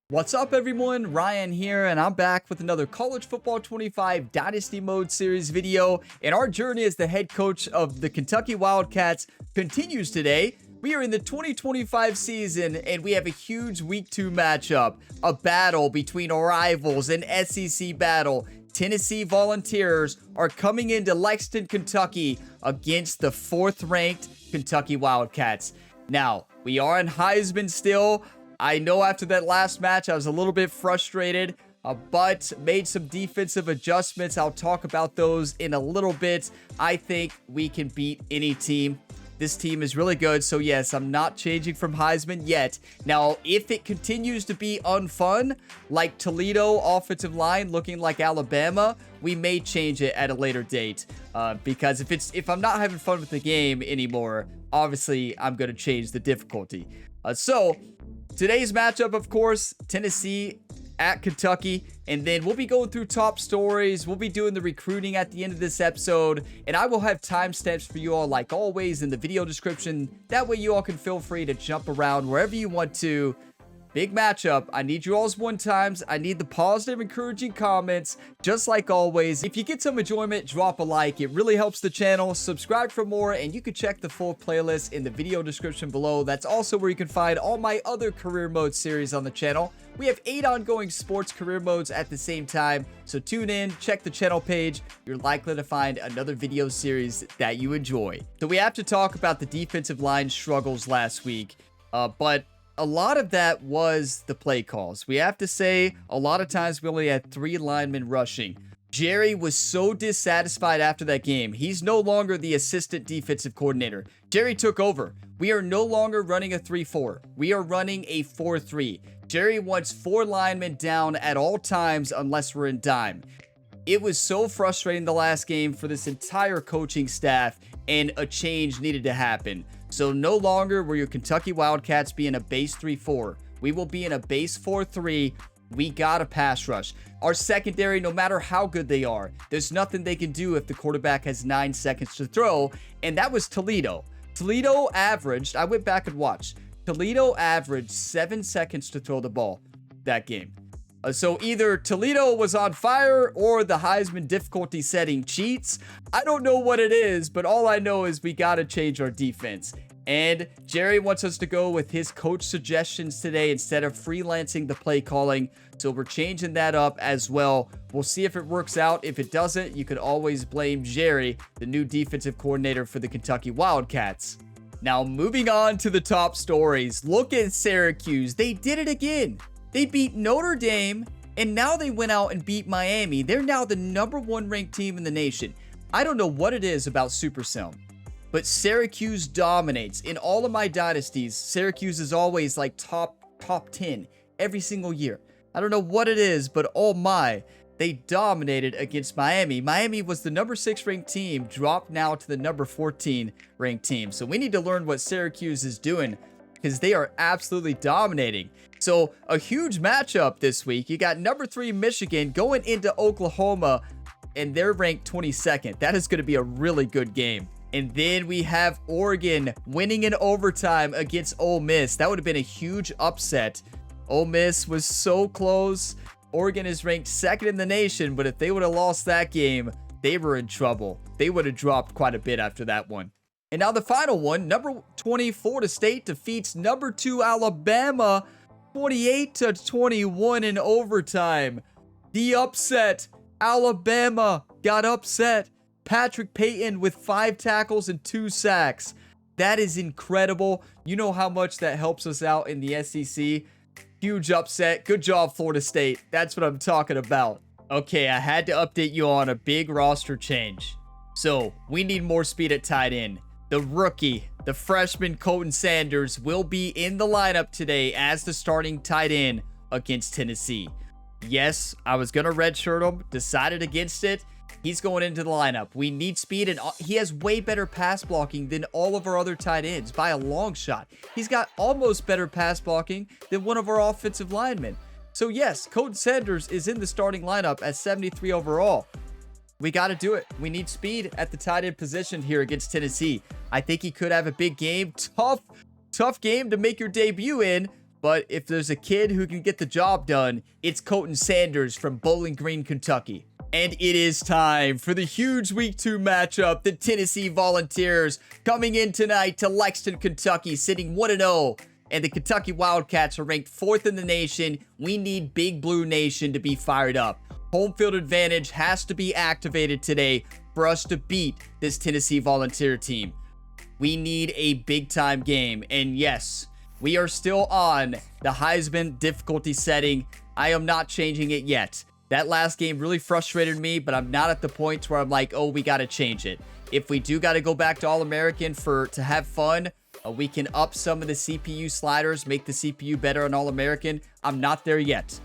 What's up, everyone? Ryan here, and I'm back with another College Football 25 Dynasty Mode Series video. And our journey as the head coach of the Kentucky Wildcats continues today. We are in the 2025 season, and we have a huge Week 2 matchup. A battle between our rivals, an SEC battle. Tennessee Volunteers are coming into Lexington, Kentucky against the 4th-ranked Kentucky Wildcats. Now, we are in Heisman still. I know after that last match, I was a little bit frustrated, but made some defensive adjustments. I'll talk about those in a little bit. I think we can beat any team. This team is really good, so yes, I'm not changing from Heisman yet. Now, if it continues to be unfun, like Toledo offensive line looking like Alabama, we may change it at a later date. Because if I'm not having fun with the game anymore, obviously I'm going to change the difficulty. So today's matchup, of course, Tennessee at Kentucky, and then we'll be going through top stories. We'll be doing the recruiting at the end of this episode, and I will have timestamps for you all, like always, in the video description. That way you all can feel free to jump around wherever you want to. Big matchup. I need you all's one times. I need the positive, encouraging comments, just like always. If you get some enjoyment, drop a like. It really helps the channel. Subscribe for more, and you can check the full playlist in the video description below. That's also where you can find all my other career mode series on the channel. We have 8 ongoing sports career modes at the same time, so tune in, check the channel page. You're likely to find another video series that you enjoy. So we have to talk about the defensive line struggles last week, but a lot of that was the play calls. We have to say, a lot of times we only had 3 linemen rushing. Jerry was so dissatisfied after that game. He's no longer the assistant defensive coordinator. Jerry took over. We are no longer running a 3-4. We are running a 4-3. Jerry wants 4 linemen down at all times unless we're in dime. It was so frustrating the last game for this entire coaching staff, and a change needed to happen. So no longer will your Kentucky Wildcats be in a base 3-4. We will be in a base 4-3. We got a pass rush. Our secondary, no matter how good they are, there's nothing they can do if the quarterback has 9 seconds to throw, and that was Toledo. Toledo averaged, I went back and watched, Toledo averaged 7 seconds to throw the ball that game. So either Toledo was on fire or the Heisman difficulty setting cheats. I don't know what it is, but all I know is we got to change our defense. And Jerry wants us to go with his coach suggestions today instead of freelancing the play calling. So we're changing that up as well. We'll see if it works out. If it doesn't, you could always blame Jerry, the new defensive coordinator for the Kentucky Wildcats. Now, moving on to the top stories. Look at Syracuse. They did it again. They beat Notre Dame, and now they went out and beat Miami. They're now the #1 ranked team in the nation. I don't know what it is about Super Sim, but Syracuse dominates. In all of my dynasties, Syracuse is always like top 10 every single year. I don't know what it is, but oh my, they dominated against Miami. Miami was the #6 ranked team, dropped now to the #14 ranked team. So we need to learn what Syracuse is doing, because they are absolutely dominating. So a huge matchup this week. You got #3 Michigan going into Oklahoma, and they're ranked 22nd. That is going to be a really good game. And then we have Oregon winning in overtime against Ole Miss. That would have been a huge upset. Ole Miss was so close. Oregon is ranked 2nd in the nation, but if they would have lost that game, they were in trouble. They would have dropped quite a bit after that one. And now the final one, #20 Florida State defeats #2 Alabama 28-21 in overtime. The upset. Alabama got upset. Patrick Payton with 5 tackles and 2 sacks. That is incredible. You know how much that helps us out in the SEC. Huge upset. Good job, Florida State. That's what I'm talking about. Okay, I had to update you on a big roster change. So, we need more speed at tight end. The rookie, the freshman Colton Sanders, will be in the lineup today as the starting tight end against Tennessee. Yes, I was going to redshirt him, decided against it. He's going into the lineup. We need speed, and he has way better pass blocking than all of our other tight ends by a long shot. He's got almost better pass blocking than one of our offensive linemen. So yes, Colton Sanders is in the starting lineup at 73 overall. We got to do it. We need speed at the tight end position here against Tennessee. I think he could have a big game. Tough game to make your debut in, But if there's a kid who can get the job done, it's Colton Sanders from Bowling Green, Kentucky. And it is time for the huge Week 2 matchup. The Tennessee Volunteers coming in tonight to Lexington, Kentucky, sitting 1-0. And the Kentucky Wildcats are ranked 4th in the nation. We need Big Blue Nation to be fired up. Home field advantage has to be activated today for us to beat this Tennessee Volunteer team. We need a big-time game. And yes, we are still on the Heisman difficulty setting. I am not changing it yet. That last game really frustrated me, but I'm not at the point where I'm like, oh, we got to change it. If we do got to go back to All-American to have fun, we can up some of the CPU sliders, make the CPU better on All-American. I'm not there yet.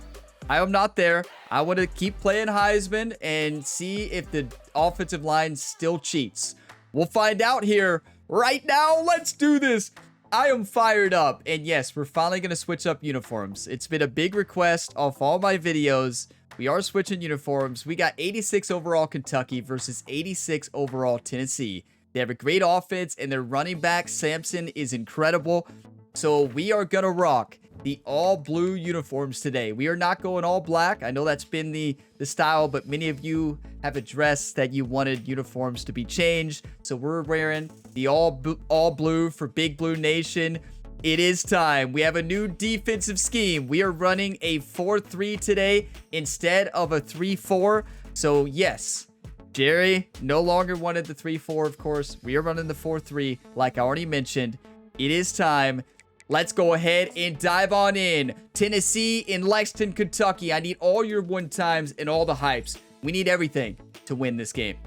I am not there. I want to keep playing Heisman and see if the offensive line still cheats. We'll find out here right now. Let's do this. I am fired up. And yes, we're finally going to switch up uniforms. It's been a big request off all my videos. We are switching uniforms. We got 86 overall Kentucky versus 86 overall Tennessee. They have a great offense, and their running back, Sampson, is incredible. So we are going to rock the all-blue uniforms today. We are not going all black. I know that's been the style, but many of you have addressed that you wanted uniforms to be changed. So we're wearing the all blue for Big Blue Nation. It is time. We have a new defensive scheme. We are running a 4-3 today instead of a 3-4. So yes, Jerry no longer wanted the 3-4, of course. We are running the 4-3 like I already mentioned. It is time. Let's go ahead and dive on in. Tennessee in Lexington, Kentucky. I need all your one times and all the hypes. We need everything to win this game.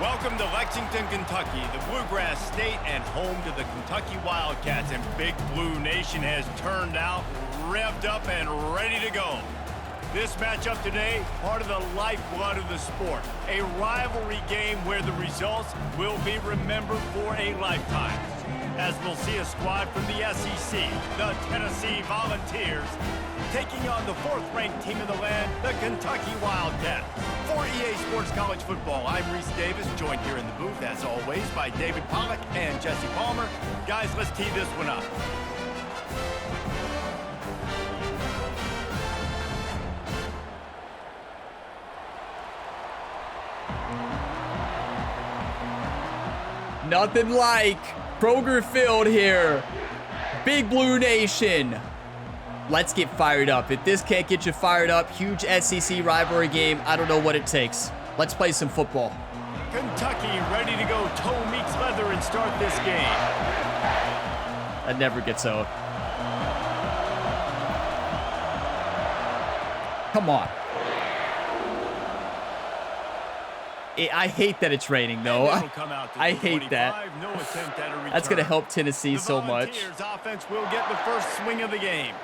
Welcome to Lexington, Kentucky, the Bluegrass State and home to the Kentucky Wildcats. And Big Blue Nation has turned out, revved up, and ready to go. This matchup today, part of the lifeblood of the sport. A rivalry game where the results will be remembered for a lifetime. As we'll see a squad from the SEC, the Tennessee Volunteers, taking on the 4th-ranked team in the land, the Kentucky Wildcats. For EA Sports College Football, I'm Reese Davis, joined here in the booth, as always, by David Pollack and Jesse Palmer. Guys, let's tee this one up. Nothing like Kroger Field here. Big Blue Nation. Let's get fired up. If this can't get you fired up, huge SEC rivalry game, I don't know what it takes. Let's play some football. Kentucky ready to go toe meets leather and start this game. That never gets old. Come on. I hate that it's raining, though. I hate that. That's going to help Tennessee so much. The Volunteers offense will get the first swing of the game.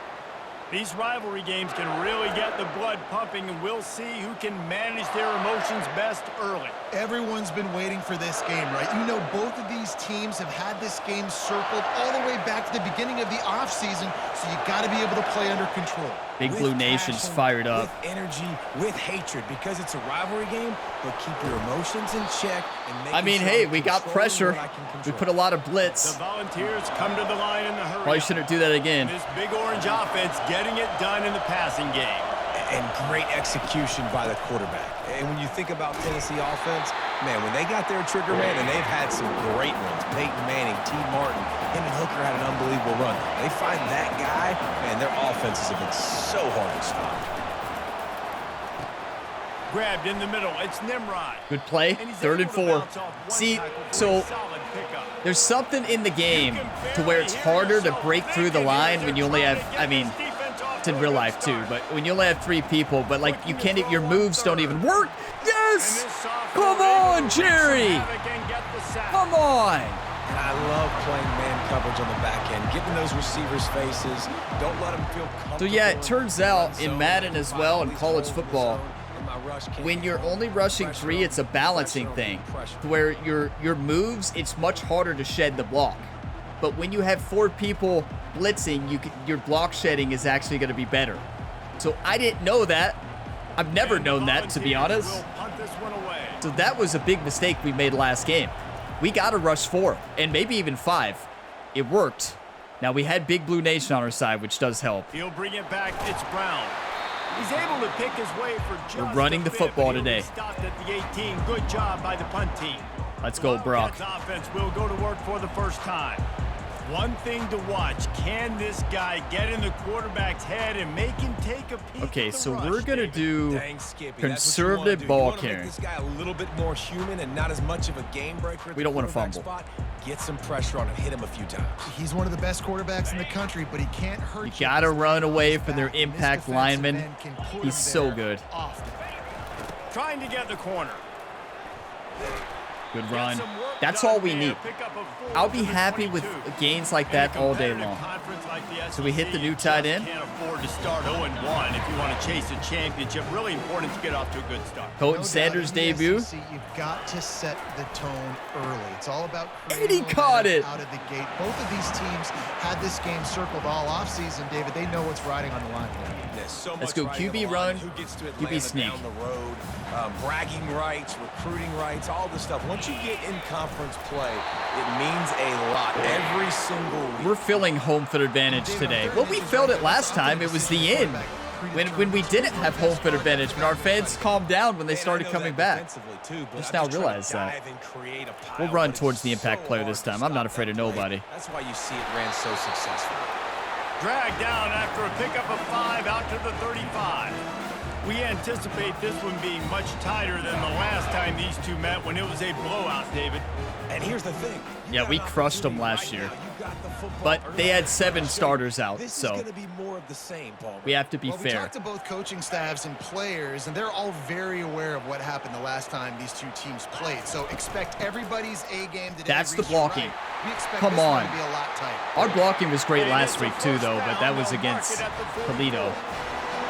These rivalry games can really get the blood pumping, and we'll see who can manage their emotions best early. Everyone's been waiting for this game, right? You know, both of these teams have had this game circled all the way back to the beginning of the offseason, so you got to be able to play under control. Big Blue Nation's fired up. With energy, with hatred, because it's a rivalry game, but keep your emotions in check. And I mean, hey, we got pressure. We put a lot of blitz. The Volunteers come to the line in the hurry. Probably shouldn't do that again. This big orange offense getting it done in the passing game. And great execution by the quarterback. And when you think about Tennessee offense, man, when they got their trigger man, and they've had some great ones, Peyton Manning, T. Martin, him and Hooker had an unbelievable run. They find that guy, man, their offenses have been so hard to stop. Grabbed in the middle, it's Nimrod. Good play, 3rd and 4. See, so there's something in the game to where it's harder to break through the line when you only have, I mean, it's in real life too, but when you only have 3 people, but like you can't, your moves don't even work. Yes! Come on, Jerry! Come on! And I love playing man coverage on the back end, getting those receivers' faces. Don't let them feel comfortable. So yeah, it turns out in Madden as well, in college football, when you're only rushing 3, it's a balancing thing, where your moves, it's much harder to shed the block. But when you have 4 people blitzing, your block shedding is actually going to be better. So I didn't know that. I've never known that, to be honest. So that was a big mistake we made last game. We got to rush 4, and maybe even 5. It worked. Now, we had Big Blue Nation on our side, which does help. He'll bring it back. It's Brown. He's able to pick his way for just We're running the football today. Stopped at the 18. Good job by the punt team. Let's go, Brock. Wildcats offense will go to work for the first time. One thing to watch, can this guy get in the quarterback's head and make him take a peek? Okay, at the so rush, we're going to David? do Dang, Skippy, conservative that's what you ball wanna do. You carrying. wanna make this guy a little bit more human and not as much of a game breaker. At We the don't wanna quarterback fumble. Spot. Get some pressure on him, hit him a few times. He's one of the best quarterbacks in the country, but he can't hurt You got to run away from their impact lineman. lineman. He's so good. Trying to get the corner. Good run. That's all we need. I'll be happy with gains like that all day long. So we hit the new tight end. Can't afford to start 0-1 if you want to chase a championship. Really important to get off to a good start. Colton Sanders' debut. You've got to set the tone early. It's all about And he creating caught momentum it. out of the gate. Both of these teams had this game circled all offseason, David. They know what's riding on the line. There's so Let's much go riding on QB the run, line. Who gets to QB Atlanta sneak. down the road, bragging rights, recruiting rights, all this stuff. Once you get in conference play, it means a lot every single week. We're feeling home field advantage today. Well, we felt it last time. It was the end. When we didn't have home field advantage, when our fans calmed down when they started coming back. Just now realize that. We'll run towards the impact player this time. I'm not afraid of nobody. That's why you see it ran so successful. Dragged down after a pickup of 5 out to the 35. We anticipate this one being much tighter than the last time these two met when it was a blowout, David. And here's the thing. Yeah, we crushed them last year. But they had 7 starters out, This is so going to be more of the same, Paul. we have to be Well, we fair. talked to both coaching staffs and players, and they're all very aware of what happened the last time these two teams played. So expect everybody's A game today. That's to the reach blocking. right. We expect Come this one on. to be a lot tighter. Our blocking was great last And week it's a too, first though, but down. that was They'll mark against it at the 44. Toledo.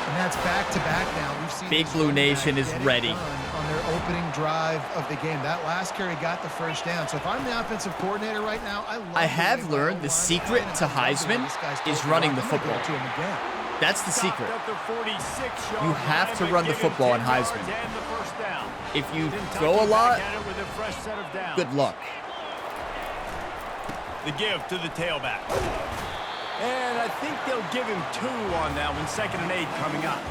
And that's back-to-back now. We've seen Big this Blue running back Nation is get it ready. done on their opening drive of the game. That last carry got the first down. So if I'm the offensive coordinator right now, I have learned the secret to Heisman is running the football. To him again. That's the Stopped secret. at the 46-yard You have line, to but run the give him football in 10 yards Heisman. and the first down. If you Kentucky throw a back lot, at it with a fresh set of downs. good luck. The give to the tailback. And I think they'll give him 2 on that one, 2nd and 8 coming up.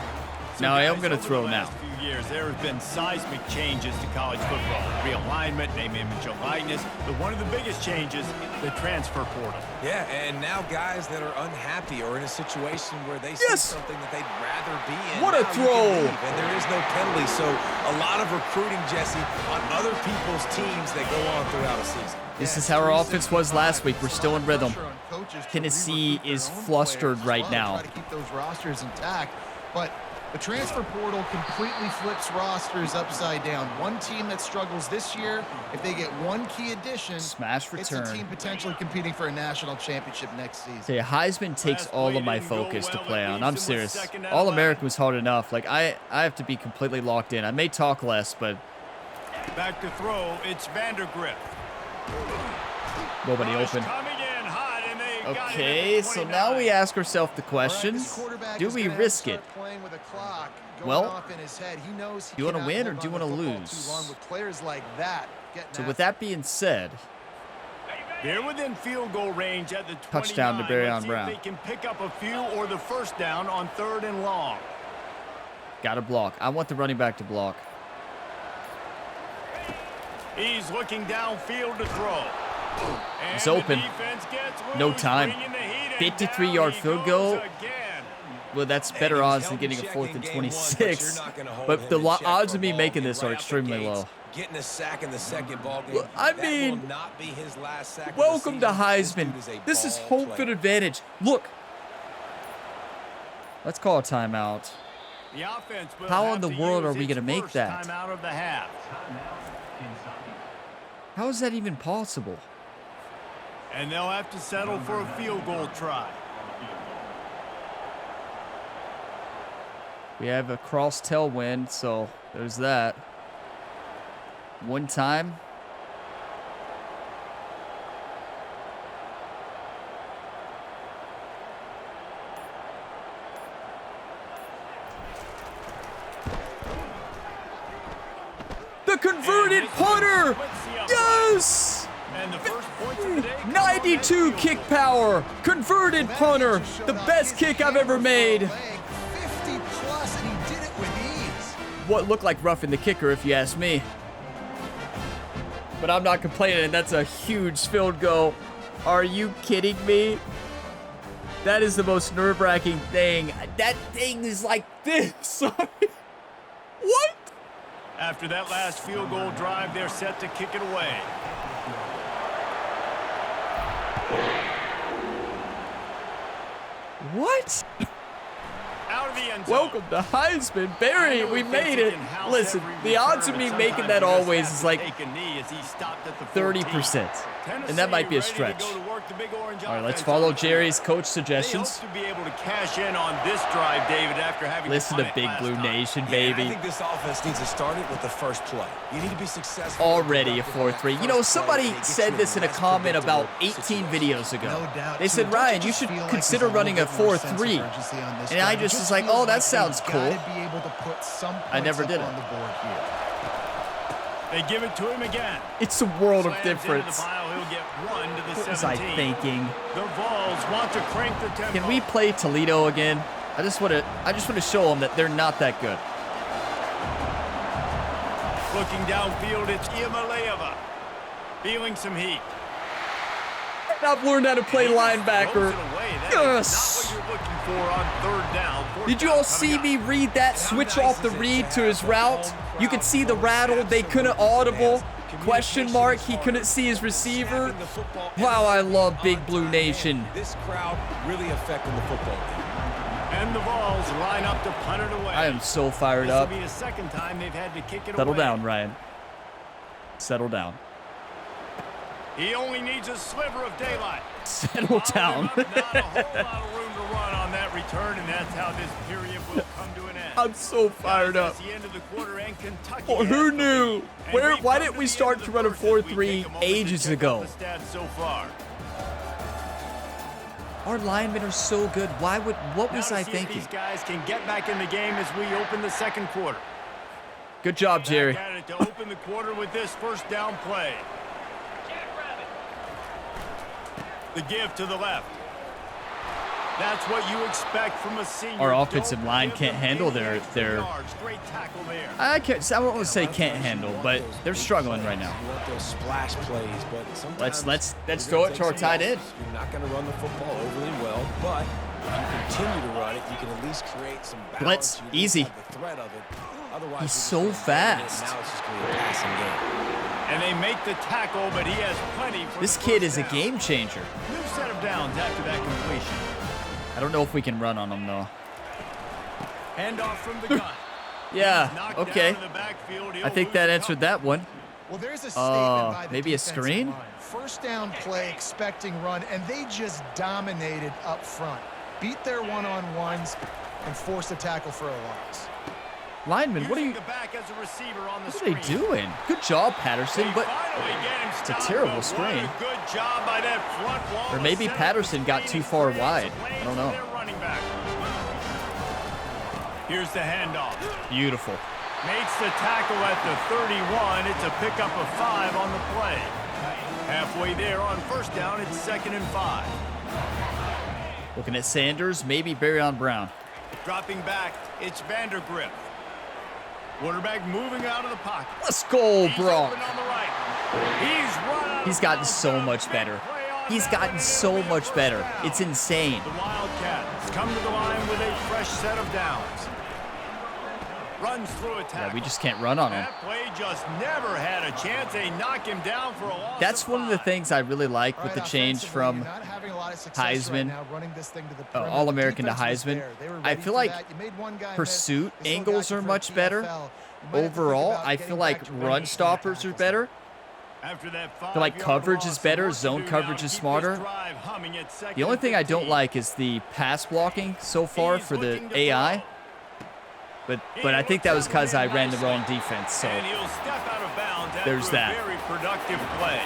Now, I am guys, gonna over throw the now. last few years, there have been seismic changes to college football. Realignment, name, image, and likeness. But one of the biggest changes, the transfer portal. Yeah, and now guys that are unhappy or in a situation where they Yes! see something that they'd rather be in. What a now you can throw! leave, and there is no penalty. So a lot of recruiting, Jesse, on other people's teams that go on throughout a season. This is how our offense was last week. We're still in rhythm. Tennessee is flustered right now. Try to keep those rosters intact, but the transfer portal completely flips rosters upside down. One team that struggles this year, if they get one key addition, Smash it's a return. team potentially competing for a national championship next season. Okay, Heisman takes Last all play of my didn't go focus to well. play It on. leaves I'm him with serious. 2nd and All-American was hard enough. Like, I have to be completely locked in. I may talk less, but Back to throw, it's Vandergrift. nobody Rush open. coming in hot, and they got it at the Okay, so now 29. we ask ourselves the All right, question, this quarterback do is we gonna have to risk it? start playing with a clock going Well, off in his head. He knows he do you wanna cannot win or hold do you on to wanna the football lose? too long with players like that getting So after with that being said, They're within field goal range at the 29. Touchdown to Barryon Let's see Brown. if they can pick up a few or the first down on 3rd and long. got to block. I want the running back to block. He's looking downfield to throw. And It's the open. defense gets No loose, time. bringing the heat, and 53-yard down he field goes goal. again. Well, that's And better he was odds than held in getting a check 4th in and game one, 26. you're not gonna hold But him the in check odds for of me ball making game this are right out the extremely gates. low. Getting a sack in the second ball game. Well, I that mean, will not be his last sack of the Welcome to season. This Heisman. dude is a This is ball home player. field advantage. Look. Let's call a timeout. The offense will How have in the to world use are we its gonna make first that? timeout of the half. How is that even possible? And they'll have to settle for a field goal try. We have a cross tailwind, so there's that. One time. The converted And this punter! one splits the upright. Yes! And the first points of the day come 90 92 kick power, converted punter, the best kick I've ever made. 50 plus, and he did it with ease. What looked like roughing the kicker, if you ask me. But I'm not complaining. That's a huge field goal. Are you kidding me? That is the most nerve-wracking thing. That thing is like this. What? After that last field goal drive, they're set to kick it away. What? Out of the end zone. Welcome to Heisman. Barry, we made it. Listen, the odds of me making that always is like 30%. And that might be a stretch. All right, let's follow Jerry's coach suggestions. To be able to cash in on this drive, David, after having Listen to Big Blue Nation, baby. I think this offense needs to start it with the first play. You need to be successful. Already a 4-3. You know, somebody said this in a comment about 18 videos ago. They said, Ryan, you should consider running a 4-3. And I just was like, oh, that sounds cool. I never did it. They give it to him again. It's a world of difference. He'll get one to the What was I 17. thinking? The Vols want to crank the tempo. Can we play Toledo again? I just want to show them that they're not that good. Looking downfield, it's Iamaleava. Feeling some heat. I've learned how to play linebacker. Yes. Not what you're looking for on third down. Did you all see me read that? Switch off the read to his route. You could see the rattle. They couldn't audible. Question mark. He couldn't see his receiver. Wow, I love Big Blue Nation. This crowd really affecting the football game. And the Vols line up to punt it away. I am so fired up. This will be the second time they've had to kick it Settle away. down, Ryan. Settle down. He only needs a sliver of daylight. Settle down. Not a whole lot of room to run on that return, and that's how this period will come to an end. I'm so fired up. That's the end of the quarter, and Kentucky Well, has who the knew? lead. And Why we've didn't come we to the start end to of run a the first as we 4-3 take a moment to ages check out ago? the stats so far. Our linemen are so good. What Now was to I see if thinking? These guys can get back in the game as we open the second quarter. Good job, Jerry. Back at it to open the quarter with this first down play. The give to the left. That's what you expect from a senior. Our offensive Don't line give can't them handle any their extra yards. Great tackle there. I won't want to say can't handle, but they're struggling right now. You want those splash plays, but sometimes Let's you're throw gonna it to our take tight some end. losses. You're not going to run the football overly well, but if you continue to run it, you can at least create some balance. Blitz, You at easy. least have the threat of it. Otherwise, He's you're so just gonna run it, fast. Now it's just going to be a passing game. And they make the tackle, but he has plenty for This the kid first is a down. game changer. New set of downs after that completion. I don't know if we can run on him, though. Handoff from the gun. Yeah, Knocked okay. down in the backfield. He'll I think lose that the answered cover. that one. Well, there's a statement by the maybe a defensive screen? line. First down play, expecting run, and they just dominated up front. Beat their one-on-ones and forced a tackle for a loss. Lineman, what are Using you? the back as a receiver on the What are they screen. doing? Good job, Patterson, They but finally get him it's a stopped, terrible but what screen. a good job by that front wall Or to maybe set up Patterson the got screen too and far create wide. some I lanes don't for know. their running back. Here's the handoff. beautiful. Makes the tackle at the 31. It's a pickup of 5 on the play. Halfway there on first down, it's 2nd and 5. Looking at Sanders, maybe Barryon Brown. Dropping back, it's Vandergrift. Quarterback moving out of the pocket. Let's go, He's Brock. open on the right. He's run out He's of gotten bounds. so much better. He's gotten so much better. It's insane. The Wildcats come to the line with a fresh set of downs. Runs through a tackle. Yeah, we just can't run on him. That play just never had a chance. They knock him down for a loss. That's one of the things I really like with the change from Heisman, All-American to Heisman. I feel like pursuit angles are much better. Overall, I feel like run stoppers are better. After that I feel like coverage is better, zone coverage is smarter. The only thing I don't like is the pass blocking so far for the AI. But I think that was because I ran the wrong defense, so And he'll step out of bounds after there's a that. very productive play.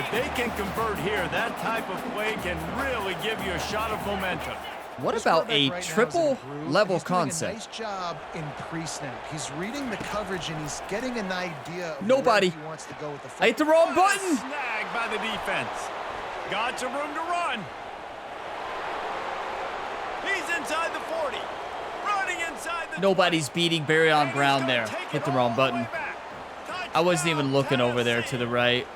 If they can convert here, that type of play can really give you a shot of momentum. What about a triple level concept? Nice job in pre-snap. He's reading the coverage and he's getting an idea of Nobody. where he wants to go with the I hit the wrong What a button. Snag by the defense. Got some room to run. He's inside the 40. Running inside the Nobody's beating Barryon Brown there. Hit the wrong button. I wasn't even looking over there to the right.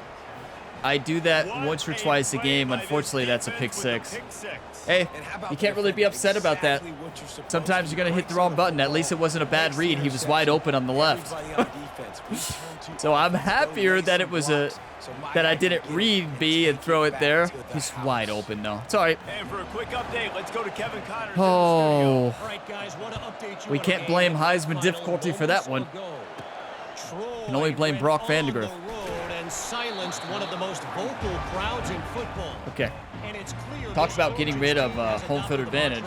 I do that once or twice a game. Unfortunately, that's a pick six. Hey, you can't really be upset about that. Sometimes you're going to hit the wrong button. At least it wasn't a bad read. He was wide open on the left. So I'm happier that it was that I didn't read B and throw it there. He's wide open, though. It's all right. And for a quick update, let's go to Kevin Connors. Oh, we can't blame Heisman difficulty for that one. Can only blame Brock Vandegrift. Silenced one of the most vocal crowds in football. Okay. Talks about getting rid of home field advantage.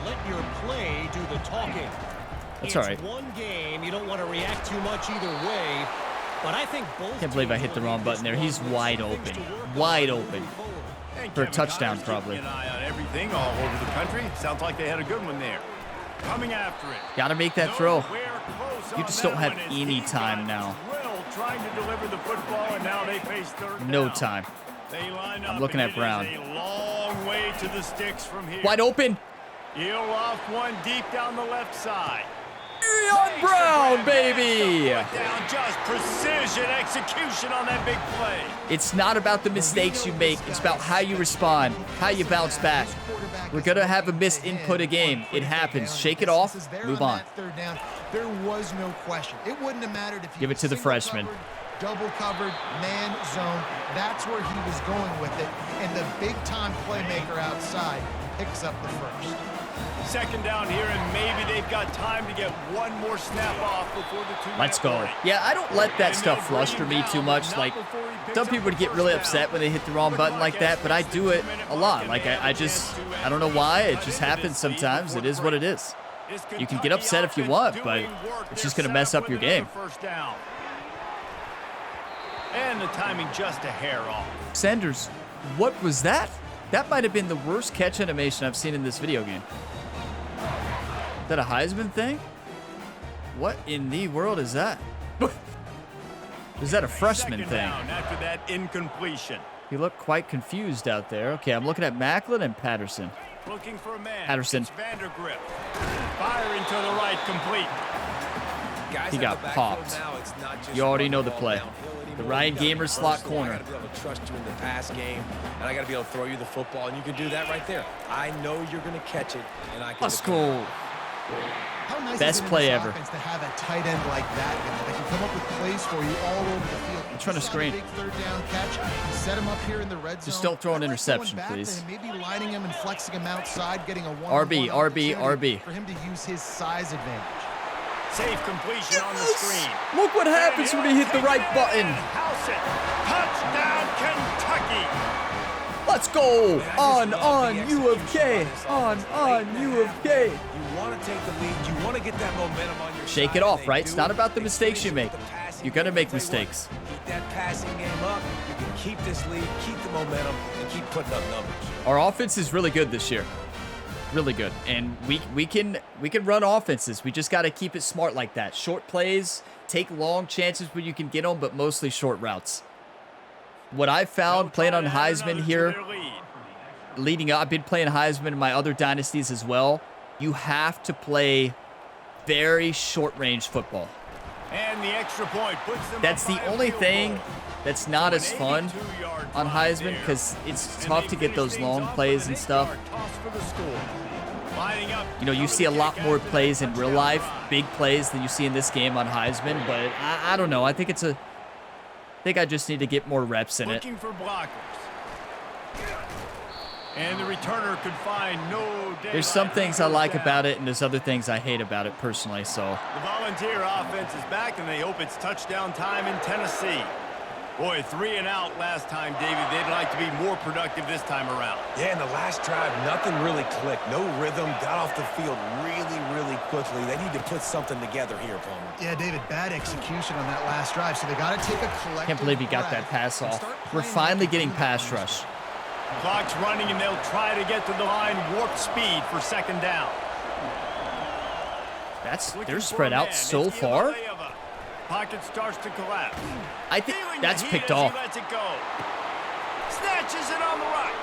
Let your play do the talking. That's all right. It's one game. You don't want to react too much either way. But I think both. Can't believe I hit the wrong button there. He's wide open. Wide open. For a touchdown, probably. An eye on everything all over the country. Sounds like they had a good one there. Coming after it. Gotta make that throw. You just don't have any time now. Trying to deliver the football, and now they face third No down. time. They line up, I'm looking and at Brown. it is a long way to the sticks from here. Wide open. He'll off one deep down the left side. Barryon Brown, baby. Down, just precision execution on that big play. It's not about the mistakes you make. It's about how you respond, how you bounce back. We're going to have a missed input a game. It happens. Shake it off. Move on. There was no question. It wouldn't have mattered if he Give it to the freshman. Double covered, man zone. That's where he was going with it. And the big-time playmaker outside picks up the first. Second down here, and maybe they've got time to get one more snap off before the two. Let's go. Yeah, I don't let that stuff fluster me too much. Like, some people would get really upset when they hit the wrong button like that, but I do it a lot. Like, I don't know why. It just happens sometimes. It is what it is. You can get upset if you want, but it's just going to mess up your game. And the timing just a hair off. Sanders, what was that? That might have been the worst catch animation I've seen in this video game. Is that a Heisman thing? What in the world is that? Is that a freshman thing? After that incompletion. He looked quite confused out there. Okay, I'm looking at Macklin and Patterson. Looking for a man. Patterson. Vandergrift. Firing to the right, complete. He got popped. You already know the play. The Ryan Gamer slot corner. I got to be able to trust you in the pass game, and I got to be able to throw you the football, and you can do that right there. I know you're going to catch it, and I can. Let's go. How nice Best is it play in this ever. offense to have a tight end like that that can come up with plays for you all over the field. I'm trying to screen. Big third down catch. You set him up here in the red zone. Just don't throw an I like interception, going back please. to him, maybe lining him and flexing him outside, getting a RB, RB, RB. for him to use his size advantage. Safe completion on the screen. Look what happens when you hit the right button. House it. Touchdown, Kentucky. Let's go. On U of K. On U of K. You want to take the lead. You want to get that momentum on your Shake side. it off, They right? do. It's not about the They mistakes you finish make. with the passing You're gonna game. make I'll tell you what, mistakes. Keep that passing game up. You can keep this lead, keep the momentum, and keep putting up numbers. Our offense is really good this year. Really good. And we can run offenses. We just got to keep it smart like that. Short plays, take long chances when you can get them, but mostly short routes. What I've found playing on Heisman here, leading up, I've been playing Heisman in my other dynasties as well. You have to play very short-range football. And the extra point puts them That's up the by a only field thing goal. that's not as fun 82-yard on drive Heisman there. because it's And tough they to get finish those things long off plays with and an stuff. 8-yard toss for the score. Lining up You know, you to see a the lot kick more after plays that in real touchdown life, drive. big plays than you see in this game on Heisman, but I don't know. I think I just need to get more reps in it. Looking for blockers. And the returner could find no daylight. There's some things I like about it, and there's other things I hate about it personally, so. The Volunteer offense is back, and they hope it's touchdown time in Tennessee. Boy, 3 and out last time, David. They'd like to be more productive this time around. Yeah, in the last drive, nothing really clicked. No rhythm. Got off the field really, really quickly. They need to put something together here, Palmer. Yeah, David, bad execution on that last drive, so they got to take a collective Can't believe he got that breath pass and off. start We're playing finally like a getting team pass on rush. Clock's running, and they'll try to get to the line warp speed for second down. They're spread out so far. Pocket starts to collapse. I think Feeling that's the heat picked as he off. lets it go. Snatches it on the right.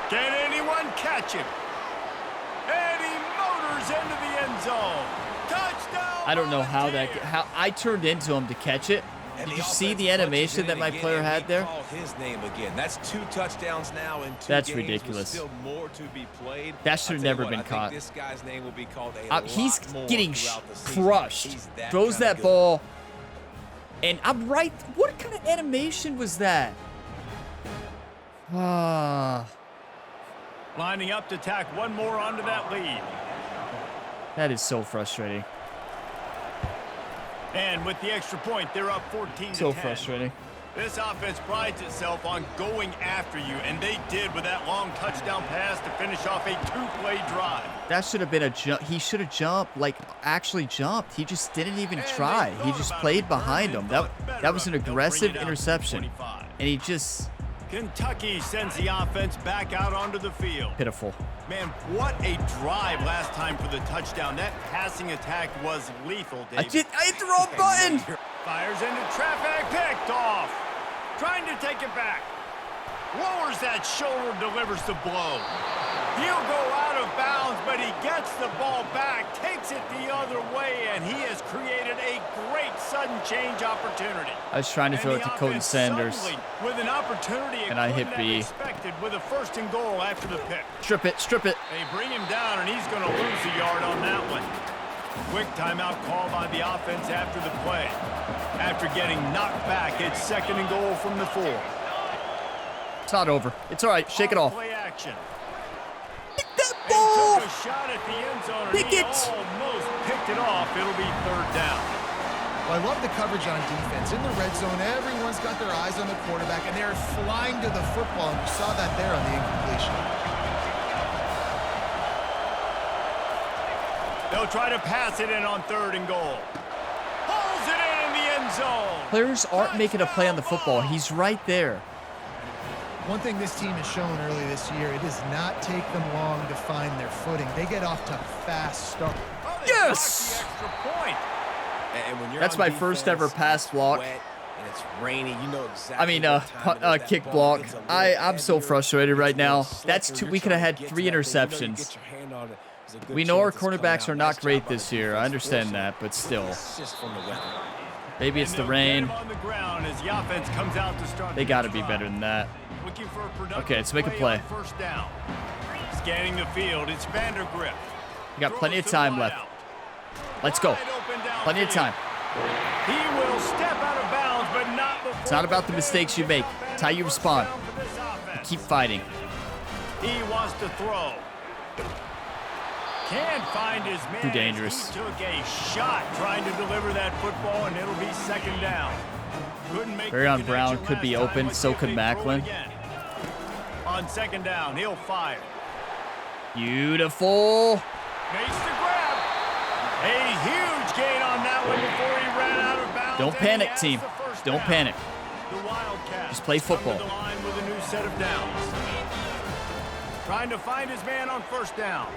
Can anyone catch him? And he motors into the end zone. Touchdown! I don't know how I turned into him to catch it. Did you see the animation that my player had there? His name again. That's 2 touchdowns now in 2 That's games, ridiculous. with still more to be played. That should have never been I think caught. this guy's name will be called He's getting crushed. He's Throws kinda that good. ball. And I'm right. What kind of animation was that? Lining up to tack one more onto that lead. That is so frustrating. And with the extra point, they're up 14-10. So frustrating. This offense prides itself on going after you, and they did with that long touchdown pass to finish off a 2-play drive. That should have been a jump. He should have jumped, like actually jumped. He just didn't even try. He just played behind him. That was an aggressive interception. And he just... Kentucky sends the offense back out onto the field. Pitiful. Man, what a drive last time for the touchdown. That passing attack was lethal, David. I hit the wrong button. Fires into traffic, picked off. Trying to take it back. Lowers that shoulder, delivers the blow. He'll go out of bounds, but he gets the ball back, takes it the other way, and he has created a great sudden change opportunity. I was trying to throw it to Colton Sanders. With an opportunity, And I hit B. expected with a 1st and goal after the pick. Strip it, strip it. They bring him down, and he's going to lose a yard on that one. Quick timeout call by the offense after the play. After getting knocked back, it's 2nd and goal from the 4. It's not over. It's all right. Shake it off. Play action. Pick that He ball. took a shot at the end zone, and Pick he it. almost picked it off. It'll be 3rd down. Well, I love the coverage on defense. In the red zone, everyone's got their eyes on the quarterback, and they're flying to the football, and you saw that there on the incompletion. They'll try to pass it in on 3rd and goal. Pulls it in the end zone. Players aren't making a play on the football. He's right there. One thing this team has shown early this year, it does not take them long to find their footing. They get off to a fast start. Oh, they Yes! blocked the extra point. And when you're That's on my defense, first ever pass block. wet, and it's rainy, you know exactly I mean, what time it is. That kick ball block. gets a little I'm so heavier, frustrated right it's a little now. slicker. That's 2. You're We could have trying had to get 3 to that thing. You know, you interceptions. get your hand on it. There's a good We know our chance it's coming cornerbacks out. are Nice not great job by this the year. I defense understand forcing that, but still. It's just from the weather. Maybe it's And the they'll rain. get him on the ground as the offense comes out to start They the got to be drive. better than that. Looking for a productive Okay, let's make a play. on 1st down. Scanning the field, it's Vandergrift. We got plenty of Throws to the time wide left. out. Let's go. Wide open Plenty of downfield. time. He will step out of bounds, but not before. It's not about the mistakes you make. It's how you respond. Keep fighting. He wants to throw. Can't find his man. Too dangerous. He took a shot trying to deliver that football, and it'll be 2nd down. Couldn't make Varion the Brown connection could be last time. open. Let's So see if could they throw it Macklin. again. On 2nd down, he'll fire. Beautiful. Makes the grab. A huge gain on that one before he ran out of bounds. Don't and panic, he has team. the 1st Don't down. panic. The Wildcats Just play come to football. the line with a new set of downs. Trying to find his man on 1st down.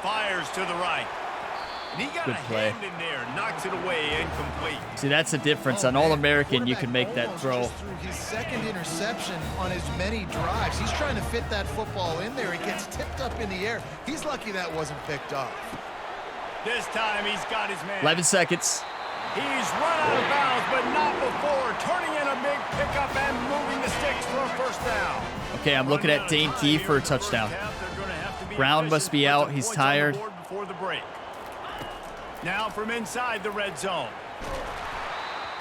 Fires to the right. And he got Good a play. hand in there. Knocks it away, incomplete. See, that's the difference. On Oh, man, All-American, you can make that quarterback throw. almost just threw his 2nd interception on as many drives. He's trying to fit that football in there. It gets tipped up in the air. He's lucky that wasn't picked up. This time he's got his man. 11 seconds. He's run out of bounds, but not before. Turning in a big pickup and moving the sticks for a 1st down. Okay, I'm looking at Dane Key for a touchdown. Brown must be out. He's tired. Before the break. Now from inside the red zone.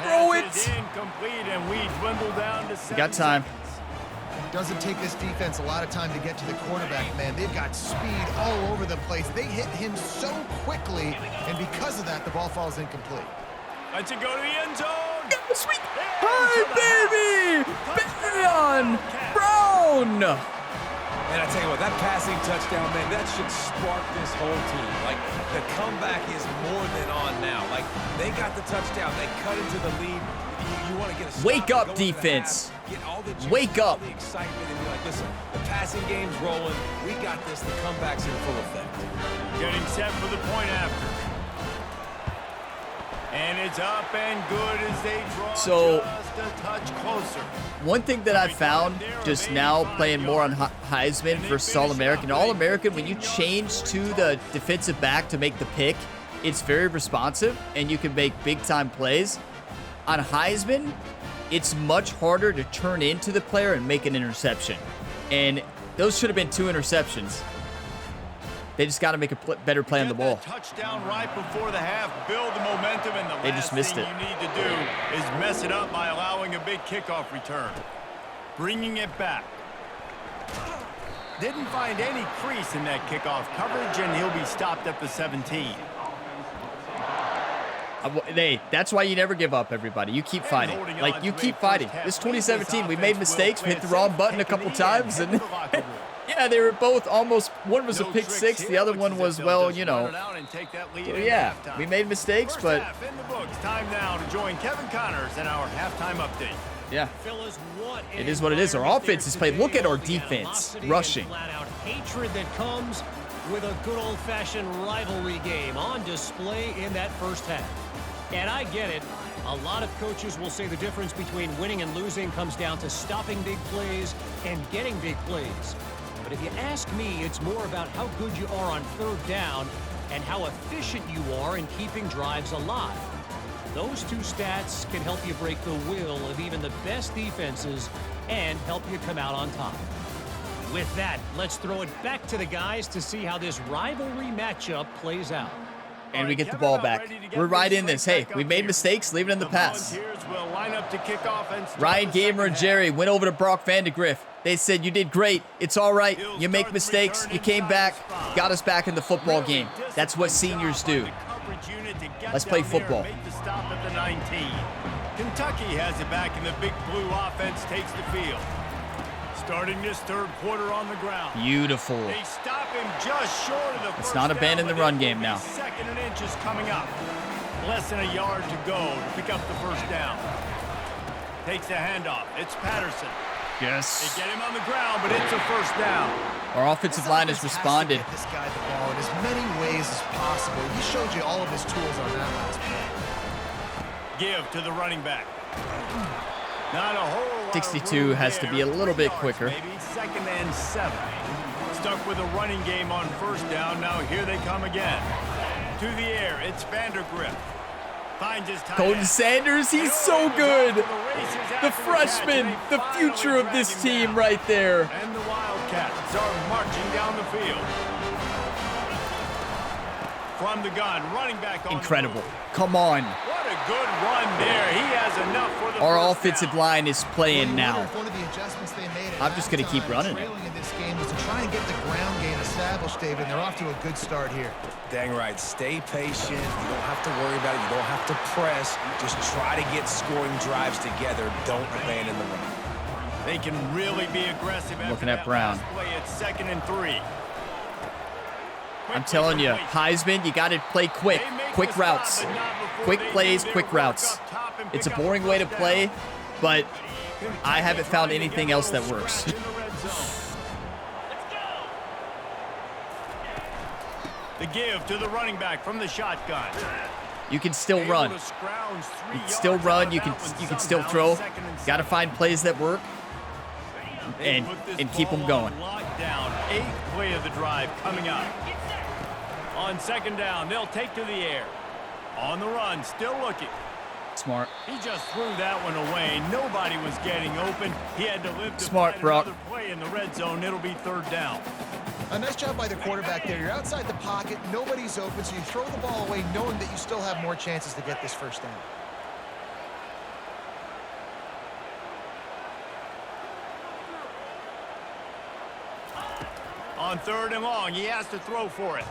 Throw Passes it. incomplete, and we dwindle down to 7 We got time. Doesn't take this defense a lot of time to get to the quarterback, man. They've got speed all over the place. They hit him so quickly, and because of that, the ball falls incomplete. Lets it go to the end zone. Sweet. Hi, baby. Varion Brown. And I tell you what, that passing touchdown, man, that should spark this whole team. Like, the comeback is more than on now. Like, they got the touchdown. They cut into the lead. You want to get a stop, Wake up, go into the defense. half, get all the juice, Wake all up. the excitement, and be like, listen, the passing game's rolling. We got this. The comeback's in full effect. Getting set for the point after. And it's up and good as they draw So, just a touch closer. one thing that I found just now playing more on Heisman versus All-American. All-American, when you change to the defensive back to make the pick, it's very responsive and you can make big-time plays. On Heisman, it's much harder to turn into the player and make an interception. And those should have been 2 interceptions. They just got to make a better play on the ball. Touchdown right before the half, build the momentum, and They just missed it. You need to do is mess it up by allowing a big kickoff return. Bringing it back. Didn't find any crease in that kickoff coverage, and he'll be stopped at the 17. Hey, that's why you never give up, everybody. You keep fighting. Like, you keep fighting. This 2017, we made mistakes. We hit the wrong button a couple times, and yeah, they were both almost, one was a pick six, the other one was, well, you know. Yeah, we made mistakes, but in the books. Time now to join Kevin Connors in our halftime update. yeah, it is what it is. Our offense is played. Look at our defense rushing. Flat-out hatred that comes with a good old-fashioned rivalry game on display in that first half. And I get it. A lot of coaches will say the difference between winning and losing comes down to stopping big plays and getting big plays. But if you ask me, it's more about how good you are on third down and how efficient you are in keeping drives alive. Those 2 stats can help you break the will of even the best defenses and help you come out on top. With that, let's throw it back to the guys to see how this rivalry matchup plays out. And we get the ball back. We're right in this. Hey, we made mistakes. Leave it in the pass. Ryan Gamer and Jerry went over to Brock Vandegrift. They said, you did great. It's all right. You make mistakes. You came back. Got us back in the football game. That's what seniors do. Let's play football. Kentucky has it back, and the big blue offense takes the field. Starting this third quarter on the ground. Beautiful. They stop him just short of the Let's first not abandon down, the run game now. Second and inches coming up. Less than a yard to go to pick up the first down. Takes the handoff. It's Patterson. Yes. They get him on the ground, but it's a first down. Our offensive line has responded. Get this guy the ball in as many ways as possible. He showed you all of his tools on that last play. Give to the running back. Not a whole lot 62 of has to be a little bit quicker. Maybe 2nd and 7. Stuck with a running game on first down. Now here they come again. To the air, it's Vandegrift. Finds his tight Colton end. Sanders, he's so good. The freshman, the future of this team right there. And the Wildcats are marching down the field. From the gun, running back on Incredible. the move. Come on. What a good run there. He has enough for the Our first offensive down. line is playing now. One of the adjustments they made at I'm just going to keep halftime, running it. trailing in this game was to try and get the ground game established, David. And they're off to a good start here. Dang right. Stay patient. You don't have to worry about it. You don't have to press. Just try to get scoring drives together. Don't abandon the run. They can really be aggressive. Looking at Brown. Play at 2nd and 3. I'm telling you, Heisman, you got to play quick. Quick routes. Quick plays, quick routes. It's a boring way to play, but I haven't found anything else that works. The give to the running back from the shotgun. You can still run. You can still run. You can still throw. Got to find plays that work and keep them going. Down. 8th play of the drive coming up. On 2nd down, they'll take to the air. On the run, still looking. Smart. He just threw that one away. Nobody was getting open. He had to live to Smart, find Brock. another play in the red zone. It'll be 3rd down. A nice job by the quarterback there. You're outside the pocket. Nobody's open, so you throw the ball away knowing that you still have more chances to get this first down. On 3rd and long, he has to throw for it.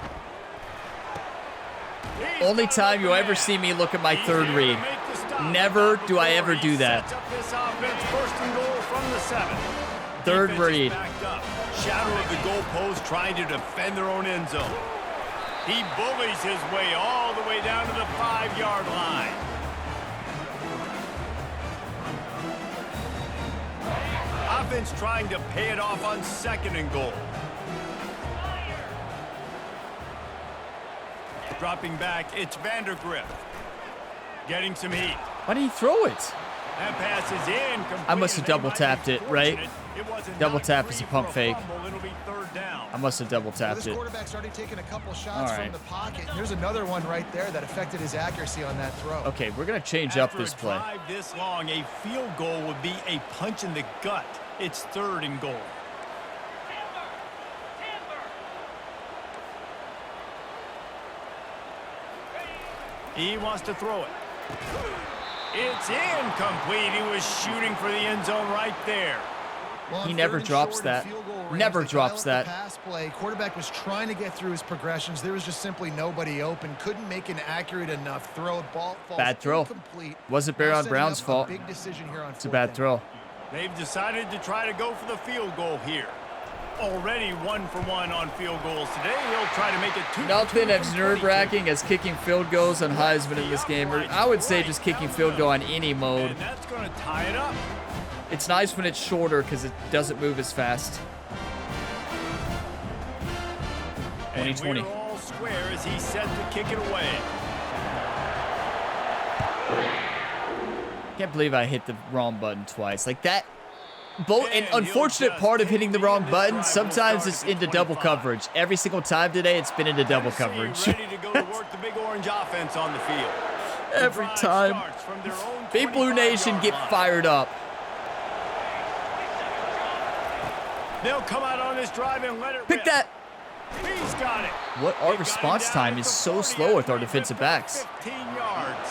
Only time you'll ever see me look at my third read. Never do I ever do that. Third read. Shadow of the goalpost trying to defend their own end zone. He bullies his way all the way down to the 5-yard line. Offense trying to pay it off on 2nd and goal. Dropping back, it's Vandegrift. Getting some heat. Why did he throw it? That pass is in. I must have double tapped it, right? Double tap is a pump fake. It'll be third down. I must have double tapped This it. quarterback's already taken a couple shots All right. from the pocket. Here's another one right there that affected his accuracy on that throw. Okay, we're going to change up After this a play. drive this long, a field goal would be a punch in the gut. It's third and goal. He wants to throw it. It's incomplete. He was shooting for the end zone right there. Well, He on never third and drops short that. and field goal range, Never they drops dialed up that. the pass play. Quarterback was trying to get through his progressions. There was just simply nobody open. Couldn't make an accurate enough throw. Ball falls Bad throw. incomplete. Wasn't Now Baron setting Brown's up a fault. big decision here on It's a fourth bad down. throw. They've decided to try to go for the field goal here. Already 1 for 1 on field goals today. He'll try to make it 2 for 2 Nothing as from nerve-wracking as kicking field goals on Heisman in this game. Or I would say just kicking field goal on any 22. mode. And that's going to tie it up. It's nice when it's shorter because it doesn't move as fast. And 2020. we're all square as he's set to kick it away. Can't believe I hit the wrong button twice. Like that. Both an And he'll unfortunate just part of take hitting the the wrong end. This button. drive will Sometimes start it's at the into double 25. coverage. Every single time today, it's been into double Tennessee coverage. ready to go to work the big orange offense on the field. The Every drive time. starts from their own Big Blue 25-yard Nation get line. fired up. They'll come out on this drive and let it Pick rip. that. He's got it. What They our got response him down time at is the so 40 slow with our after he defensive ripped up backs. 15 yards.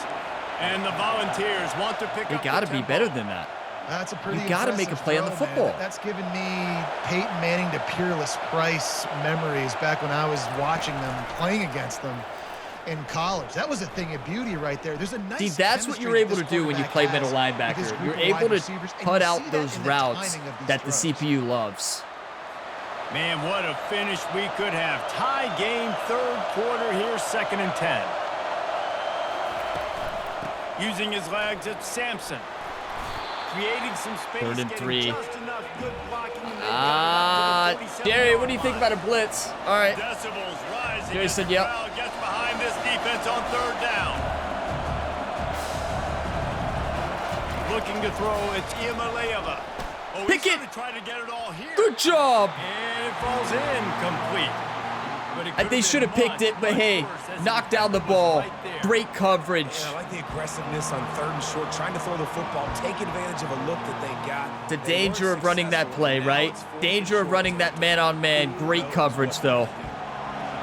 And the Volunteers want to pick They up got to the be tempo. better than that. That's a pretty You gotta make a impressive play on the throw, man. football. That's given me Peyton Manning to Peerless Price memories back when I was watching them, playing against them in college. That was a thing of beauty right there. There's a nice See, that's what chemistry you're that able this to do when you quarterback play has middle with linebacker. this group You're of able wide to receivers, and put you out see that those in the routes timing of these that the throws. CPU loves. Man, what a finish we could have. Tie game, third quarter here, 2nd and 10. Using his legs, it's Sampson. Creating some space, 3rd and getting 3. just enough good blocking. and they got it up to the 47-yard Jerry, what do you think line. about a blitz? All right. Decibels rising. Jerry as said, the yep. crowd gets behind this defense on 3rd down. Looking to throw, it's Iamaleava. Oh, Pick he's it. gonna try to get it all here. Good job. And it falls incomplete. But it could They should have picked it, but hey, knock down the ball. Great coverage. Yeah, I like the aggressiveness on 3rd and short, trying to throw the football, take advantage of a look that they got. The They danger were of running that successful, play, and now right? it's 4th and Danger of short. running that man-on-man. Great coverage, though.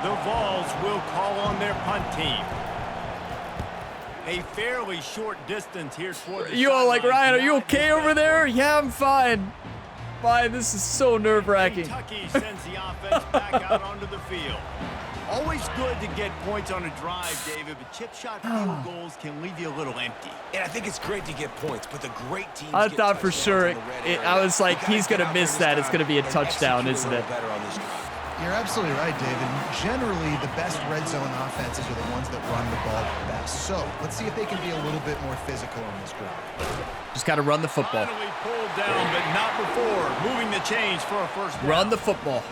The Vols will call on their punt team. A fairly short distance here toward the You all like, sidelines. Ryan, are you Not okay his over best there? Yeah, I'm fine. Fine, this is so nerve-wracking. Kentucky sends the offense back out onto the field. Always good to get points on a drive, David, but chip shot field goals can leave you a little empty. And I think it's great to get points, but the great teams I get thought for touchdowns sure, in the red I area. was like, You gotta he's get going to out there miss this that. It's time going to be a and touchdown, execute a isn't little it? better on this drive. You're absolutely right, David. Generally, the best red zone offenses are the ones that run the ball best. So let's see if they can be a little bit more physical on this drive. Just got to run the football. Finally pulled down, but not before moving the chains for a first down. Run the football.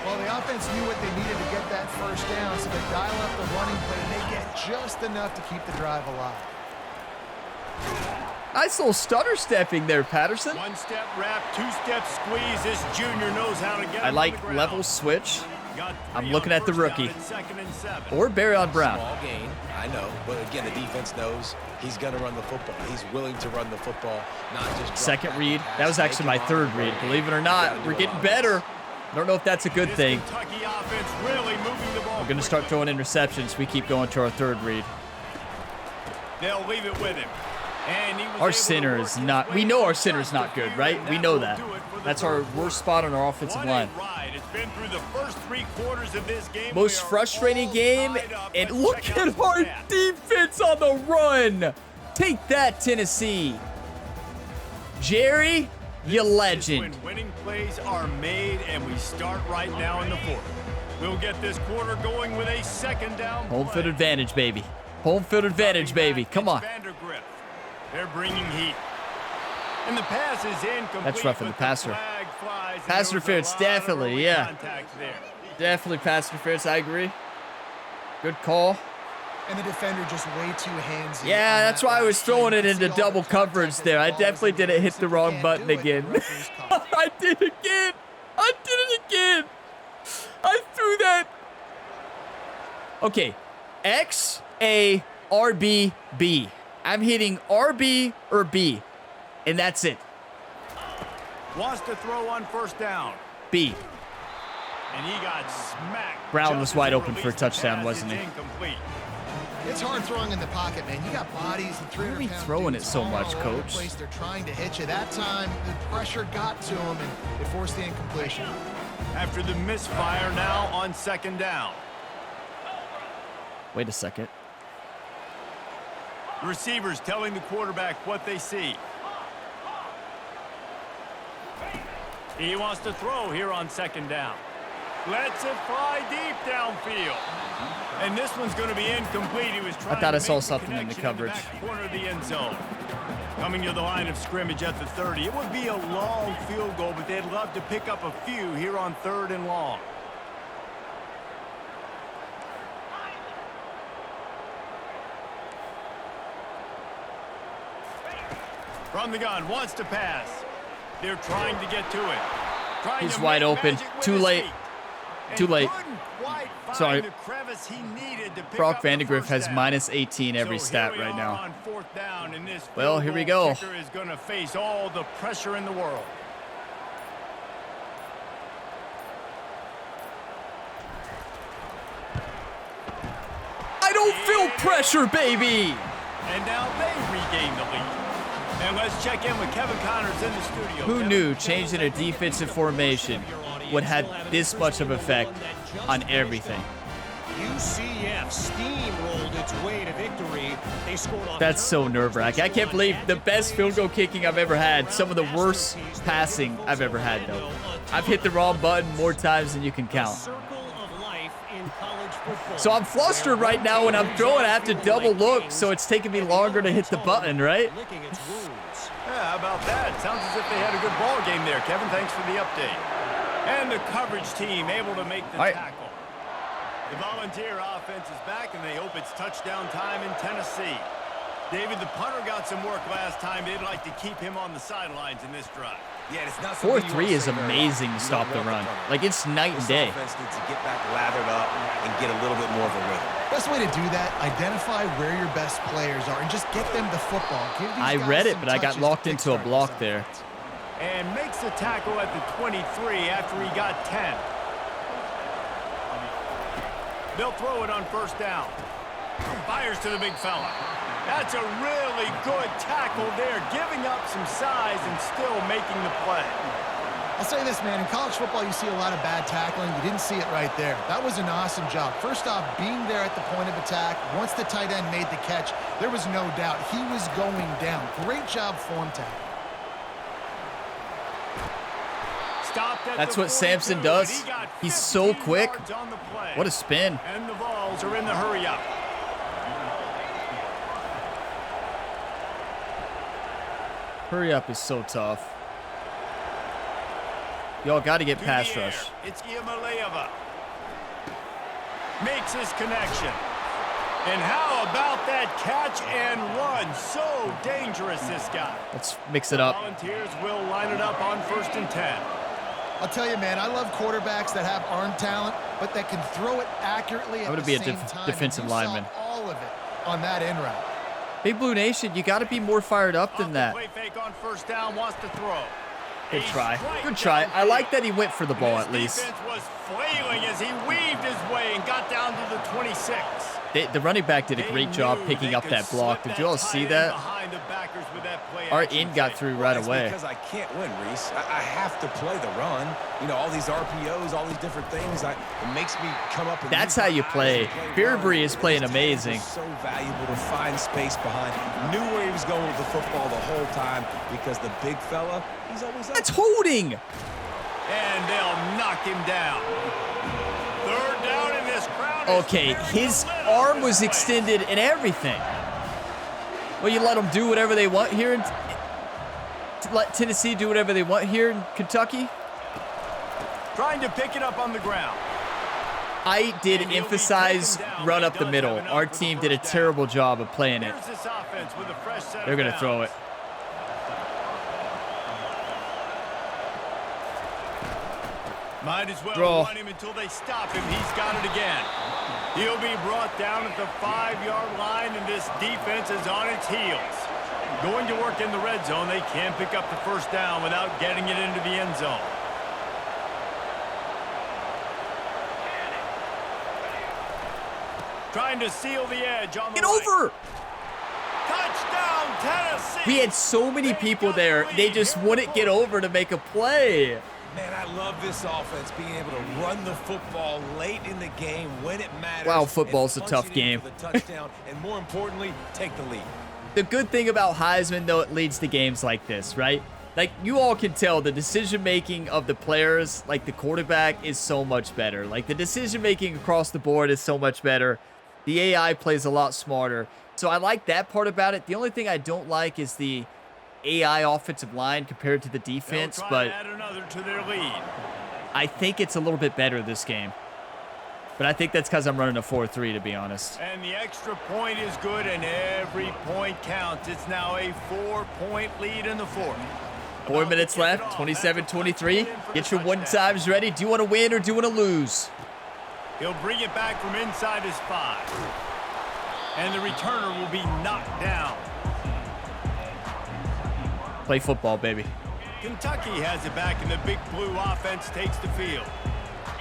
Well, the offense knew what they needed to get that first down, so they dial up the running play, and they get just enough to keep the drive alive. Nice little stutter stepping there, Patterson. One-step wrap, two-step squeeze. This junior knows how to get I him like to the ground. level switch. Got I'm 3 looking on at the first down rookie. and 2nd and 7. Or Barry Brown. Small gain, I know, but again, the defense knows he's going to run the football. He's willing to run the football, not just drop Second back read. and pass. That was actually my Make it third on the read. play. Believe it or You not, gotta do we're a getting lot. better. I don't know if that's a good This thing. Kentucky offense really moving the ball. We're going to start quickly. throwing interceptions. We keep going to our third read. They'll leave it with him. And he was able Our to center work is his not. way We know our just center's a not good, few, right? and We know will that. do it for the That's our third quarter. worst spot on our offensive What a line. ride. It's been through the first 3 quarters of this game. Most We are frustrating all game. tied up. And Let's look check out at some our stats. defense on the run. Take that, Tennessee. Jerry, you This is legend. when winning plays are made, and we start right now in the 4th. We'll get this quarter going with a 2nd down Home play. field advantage, baby. Home field advantage, baby. Come on. Vandergrift. They're bringing heat. And the pass is incomplete. That's roughing the but passer. flag flies, and Pass there was a interference, lot of definitely, early yeah. contact there. Definitely pass interference. I agree. Good call. And the defender just way too handsy. Yeah, that's why I was throwing it into double coverage there. I definitely didn't hit the wrong button again. I did again. I did it again. I threw that. Okay, X, A, R, B, B. I'm hitting RB or B, and that's it. Wants to throw on first down. B. And he got smacked. Brown was wide open for a touchdown, wasn't he? Incomplete. It's hard throwing in the pocket, man. You got bodies and 300 Why are we pound throwing dudes it so all much, over the Coach? place. They're trying to hit you. That time, the pressure got to him, and it forced the incompletion. After the misfire, now on second down. Wait a second. Receivers telling the quarterback what they see. He wants to throw here on second down. Lets it fly deep downfield. And this one's going to be incomplete. He was trying I thought I to saw make something in the connection coverage. back corner of the end zone. Coming to the line of scrimmage at the 30. It would be a long field goal, but they'd love to pick up a few here on 3rd and long. From the gun, wants to pass. They're trying to get to it. Trying He's to wide make open. magic with Too his late. feet. And Too late. couldn't quite find Sorry. the crevice he needed to pick Brock up the Vandegrift first has down. minus 18 every So stat here we right are now. on 4th down, and this Well, field here we goal go. kicker is going to face all the pressure in the world. I don't feel pressure, baby. And now they regain the lead. And let's check in with Kevin Connors in the studio. Who Kevin? knew changing a defensive formation would have this much of effect on everything? UCF steamrolled its way to victory. They scored on That's so nerve-wracking. I can't believe the best field goal kicking I've ever had. Some of the worst passing I've ever had, though. I've hit the wrong button more times than you can count. Circle of life in college football. So I'm flustered right now when I'm throwing. I have to double look, so it's taking me longer to hit the button, right? Licking its wounds. Yeah, how about that? Sounds as if they had a good ball game there, Kevin. Thanks for the update. And the coverage team able to make the All right. tackle. The Volunteer offense is back, and they hope it's touchdown time in Tennessee. David, the punter got some work last time. They'd like to keep him on the sidelines in this drive. Yeah, it's not something you 4-3 wanna is say very amazing often. to You stop don't the want run. punter. Like, it's night and This day. offense needs to get back lathered up and get a little bit more of a rhythm. Best way to do that, identify where your best players are and just get them the football. Give these I guys read it, some but I got touches locked to into a kickstart block this there. offense. And makes the tackle at the 23 after he got 10. They'll throw it on first down. Fires to the big fella. That's a really good tackle there, giving up some size and still making the play. I'll say this, man. In college football, you see a lot of bad tackling. You didn't see it right there. That was an awesome job. First off, being there at the point of attack. Once the tight end made the catch, there was no doubt he was going down. Great job form tackle. Stopped at That's the what 42, Samson and does. he got He's so 15 quick. yards on the play. What a spin. And the Vols are in the hurry up. Hurry up is so tough. Y'all got to get To pass the air. rush. It's Iamaleava. Makes his connection. And how about that catch and run? So dangerous, this guy. Let's mix it up. Volunteers will line it up on 1st and 10. I'll tell you, man, I love quarterbacks that have arm talent, but that can throw it accurately at I'm gonna the be a same time. defensive You saw lineman. all of it on that in route. Big Blue Nation, you got to be more fired up than Off that. the play fake on first down, wants to throw. Good A try. strike Good try. I downfield. like that he went for the ball This at least. defense was flailing as he weaved his way and got down to the 26. The running back did a great job picking up that block. Did you all see that? Our end got through right That's away. because I can't win, Reese. I have to play the run. You know, all these RPOs, all these different things. It makes me come up and That's use how my you eyes play. to Beerbury run. is playing Those amazing. tackles are so valuable to find space behind. Knew where he was going with the football the whole time because the big fella, he's always up. That's holding. And they'll knock him down. 3rd down in this crowd. is Okay, very his little arm this was way. extended and everything. Well, you let them do whatever they want here. Let Tennessee do whatever they want here in Kentucky. Trying to pick it up on the ground. I did emphasize run up the middle. Our team did a terrible job of playing it. They're going to throw it. Might as well Draw. run him until they stop him. He's got it again. He'll be brought down at the 5-yard line, and this defense is on its heels. Going to work in the red zone, they can pick up the first down without getting it into the end zone. Trying to seal the edge on the Get over! Touchdown, Tennessee! We had so many people there. They just wouldn't get over to make a play. Man, I love this offense being able to run the football late in the game when it matters. Wow, football's a and tough punch it in game. for the touchdown, and more importantly, take the lead. The good thing about Heisman, though, it leads to games like this, right? Like, you all can tell the decision-making of the players, like the quarterback, is so much better. Like, the decision-making across the board is so much better. The AI plays a lot smarter. So I like that part about it. The only thing I don't like is the AI offensive line compared to the defense, but add another to their lead. I think it's a little bit better this game. But I think that's because I'm running a 4-3, to be honest. And the extra point is good, and every point counts. It's now a 4-point lead in the fourth. 4 minutes left, 27-23. Get your one-times ready. Do you want to win or do you want to lose? He'll bring it back from inside his 5. And the returner will be knocked down. Play football, baby. Kentucky has it back, and the big blue offense takes the field.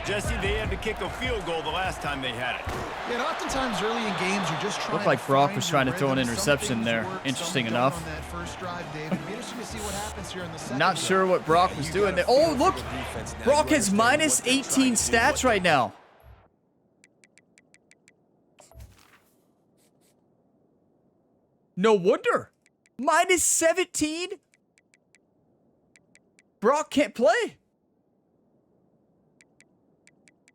Jesse, they had to kick a field goal the last time they had it. Yeah, and oftentimes early in games, you're just trying Looked like to Brock find was your trying to throw an rhythm. Some interception things there. work, some Interesting don't enough. on that first drive, David. Be interesting to see what happens here in the second Not drive. sure what Brock was doing there. Oh, look! Brock has minus 18 stats right now. No wonder. Minus 17? Brock can't play.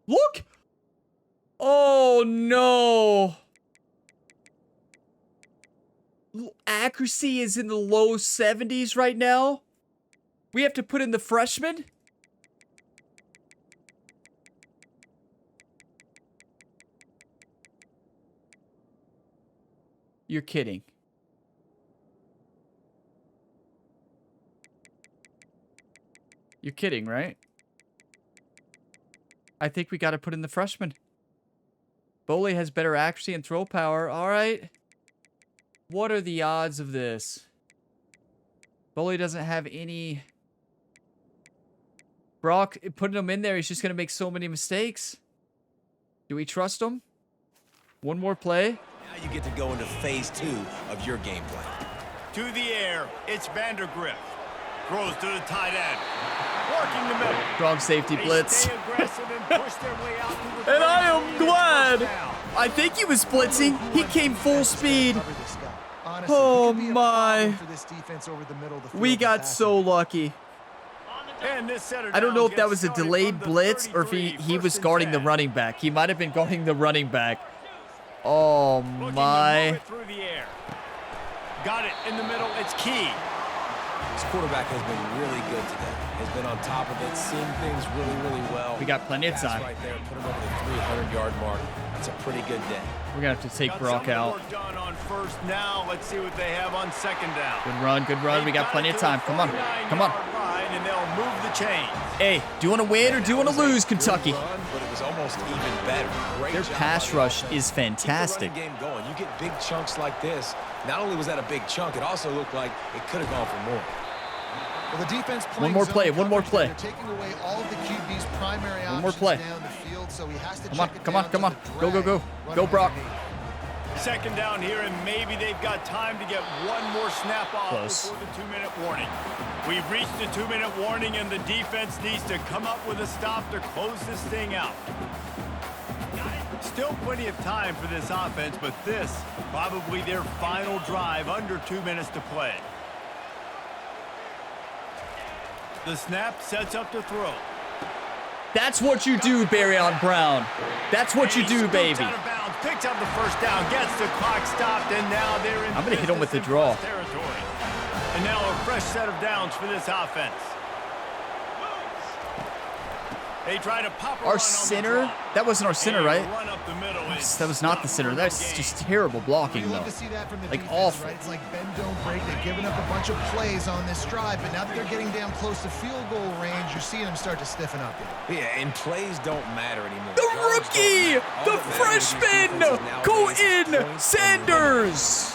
Look! Oh, no. Accuracy is in the low 70s right now. We have to put in the freshman. You're kidding. You're kidding, right? I think we got to put in the freshman. Boley has better accuracy and throw power. All right. What are the odds of this? Boley doesn't have any... Brock, putting him in there, he's just going to make so many mistakes. Do we trust him? One more play. Now you get to go into phase 2 of your game plan. To the air, it's Vandergrift. Throws to the tight end. Working the middle. Strong safety They blitz. stay aggressive and push their way out to the And I am 30. glad. First down. I think he was blitzing. He came full speed. Cover this guy. Honestly, Oh, he could be a my. problem for this defense over the middle of the field We with got passing. so lucky. And this setter I don't know down if that gets was a started delayed from the blitz or if 33, he was first and guarding the 10. running back. He might have been guarding the running back. Oh, Looking to move my. it through the air. Got it in the middle. It's key. This quarterback has been really good today. Has been on top of it, seeing things really, really well. We got plenty of Pass time. right there, put him over the 300-yard mark. That's a pretty good day. We're going to have to take Got Brock some out. work done on first now. Let's see what they have on second down. Good run, good run. We got plenty of time. Come on. Come on. Line, and they'll move the chains. Hey, do you want to win or do you want to lose, Kentucky? Good run, but it was almost even better. Great Their job pass by the rush offense. is fantastic. Keep the running game going. You get big chunks like this. Not only was that a big chunk, it also looked like it could have gone for more. Well, the defense One more play, one more play. They're taking away all of the QB's primary One more options play. down the field, so he has to Come on, check it come on, down come to on. the Go, go, go. drag, Go, run Brock. underneath. Second down here, and maybe they've got time to get one more snap off Close. before the 2-minute warning. We've reached the 2-minute warning, and the defense needs to come up with a stop to close this thing out. Still plenty of time for this offense, but this probably their final drive under 2 minutes to play. The snap sets up to throw. That's what you do, Barryon Brown. That's what you And he do, scoots baby. out of bounds, picks up the first down, gets the clock stopped, and now they're in I'm gonna hit him with the draw. territory. And now a fresh set of downs for this offense. They try to pop Our center? That wasn't our center, right? That was not the center. That's just terrible blocking, You though. love to see that from the Like, defense, awful. right? It's like bend, don't break. They've given up a bunch of plays on this drive, but now that they're getting down close to field goal range, you're seeing them start to stiffen up here. Yeah, and plays don't matter anymore. The Yards don't rookie! matter. All The that matters to these freshman! defenses nowadays is Colton points Sanders!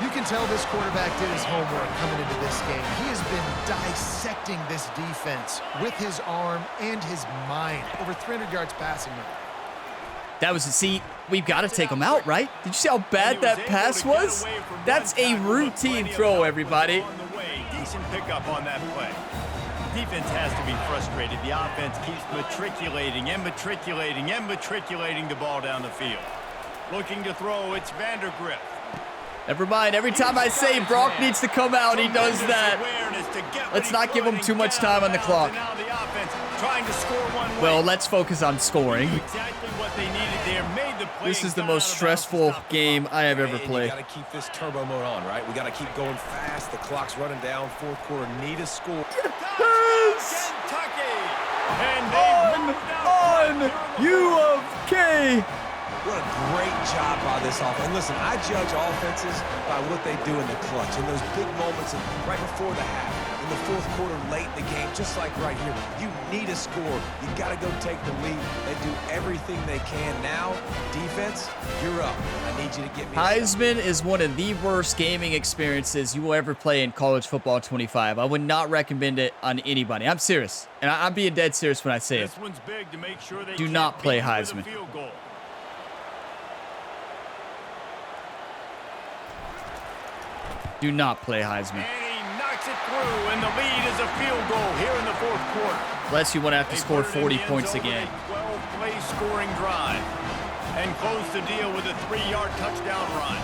You can tell this quarterback did his homework coming into this game. He has been dissecting this defense with his arm and his mind. Over 300 yards passing now. That was see, we've got to take him out, right? Did you see how bad that pass was? That's a routine throw, everybody. Decent pickup on that play. Defense has to be frustrated. The offense keeps matriculating and matriculating and matriculating the ball down the field. Looking to throw, it's Vandergrift. Never mind. Every time I say Brock needs to come out, he does that. Let's not give him too much time on the clock. Well, let's focus on scoring. This is the most stressful game I have ever played. We got to keep this turbo mode on, right? We got to keep going fast. The clock's running down. Fourth quarter, need a score. Yes! On U of K. What a great job by this offense. And listen, I judge offenses by what they do in the clutch, in those big moments right before the half, in the fourth quarter, late in the game, just like right here. You need a score. You got to go take the lead. They do everything they can. Now, defense, you're up. I need you to get me. Heisman is one of the worst gaming experiences you will ever play in college football 25. I would not recommend it on anybody. I'm serious. And I'm being dead serious when I say it. This one's big to make sure they Do not play beat you with a Heisman. field goal. Do not play Heisman. And he knocks it through, and the lead is a field goal here in the fourth quarter. Unless you want to have to They score put it in 40 the end points zone again. with a 12-play scoring drive and close the deal with a 3-yard touchdown run.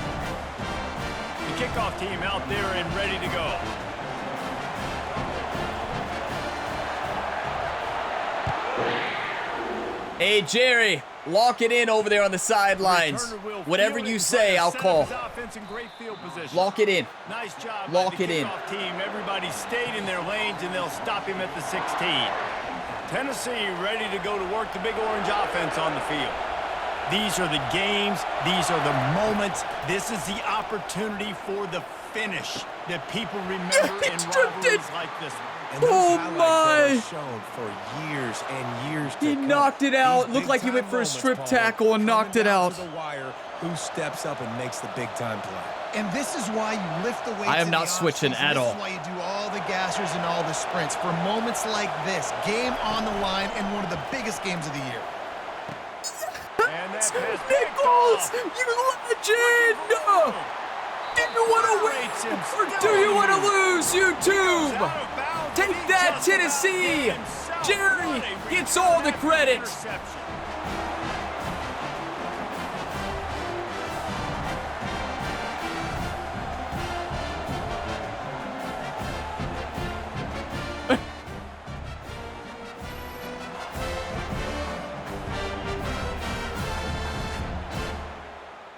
The kickoff team out there and ready to go. Hey, Jerry, lock it in over there on the sidelines. Whatever you say, I'll call. Lock it in. Nice job. Lock by the it in. kickoff team. Everybody stayed in their lanes, and they'll stop him at the 16. Tennessee ready to go to work the Big Orange offense on the field. These are the games. These are the moments. This is the opportunity for the finish that people remember in rivalries like this one. And those Oh, highlights my. that are shown for years and years to He come. knocked it out. These Looked like he went big-time for a moments, strip Paul, tackle and knocked coming it down out. to the wire, who steps up and makes the big-time play. And this is why you lift the weights. I am in not the switching offseason. at all. This is why you do all the gassers and all the sprints for moments like this. Game on the line and one of the biggest games of the year. And that pass picked Nichols, off. you legend! Do you want to win or do you want to lose, YouTube? Take that, Tennessee! Jerry gets all the credit.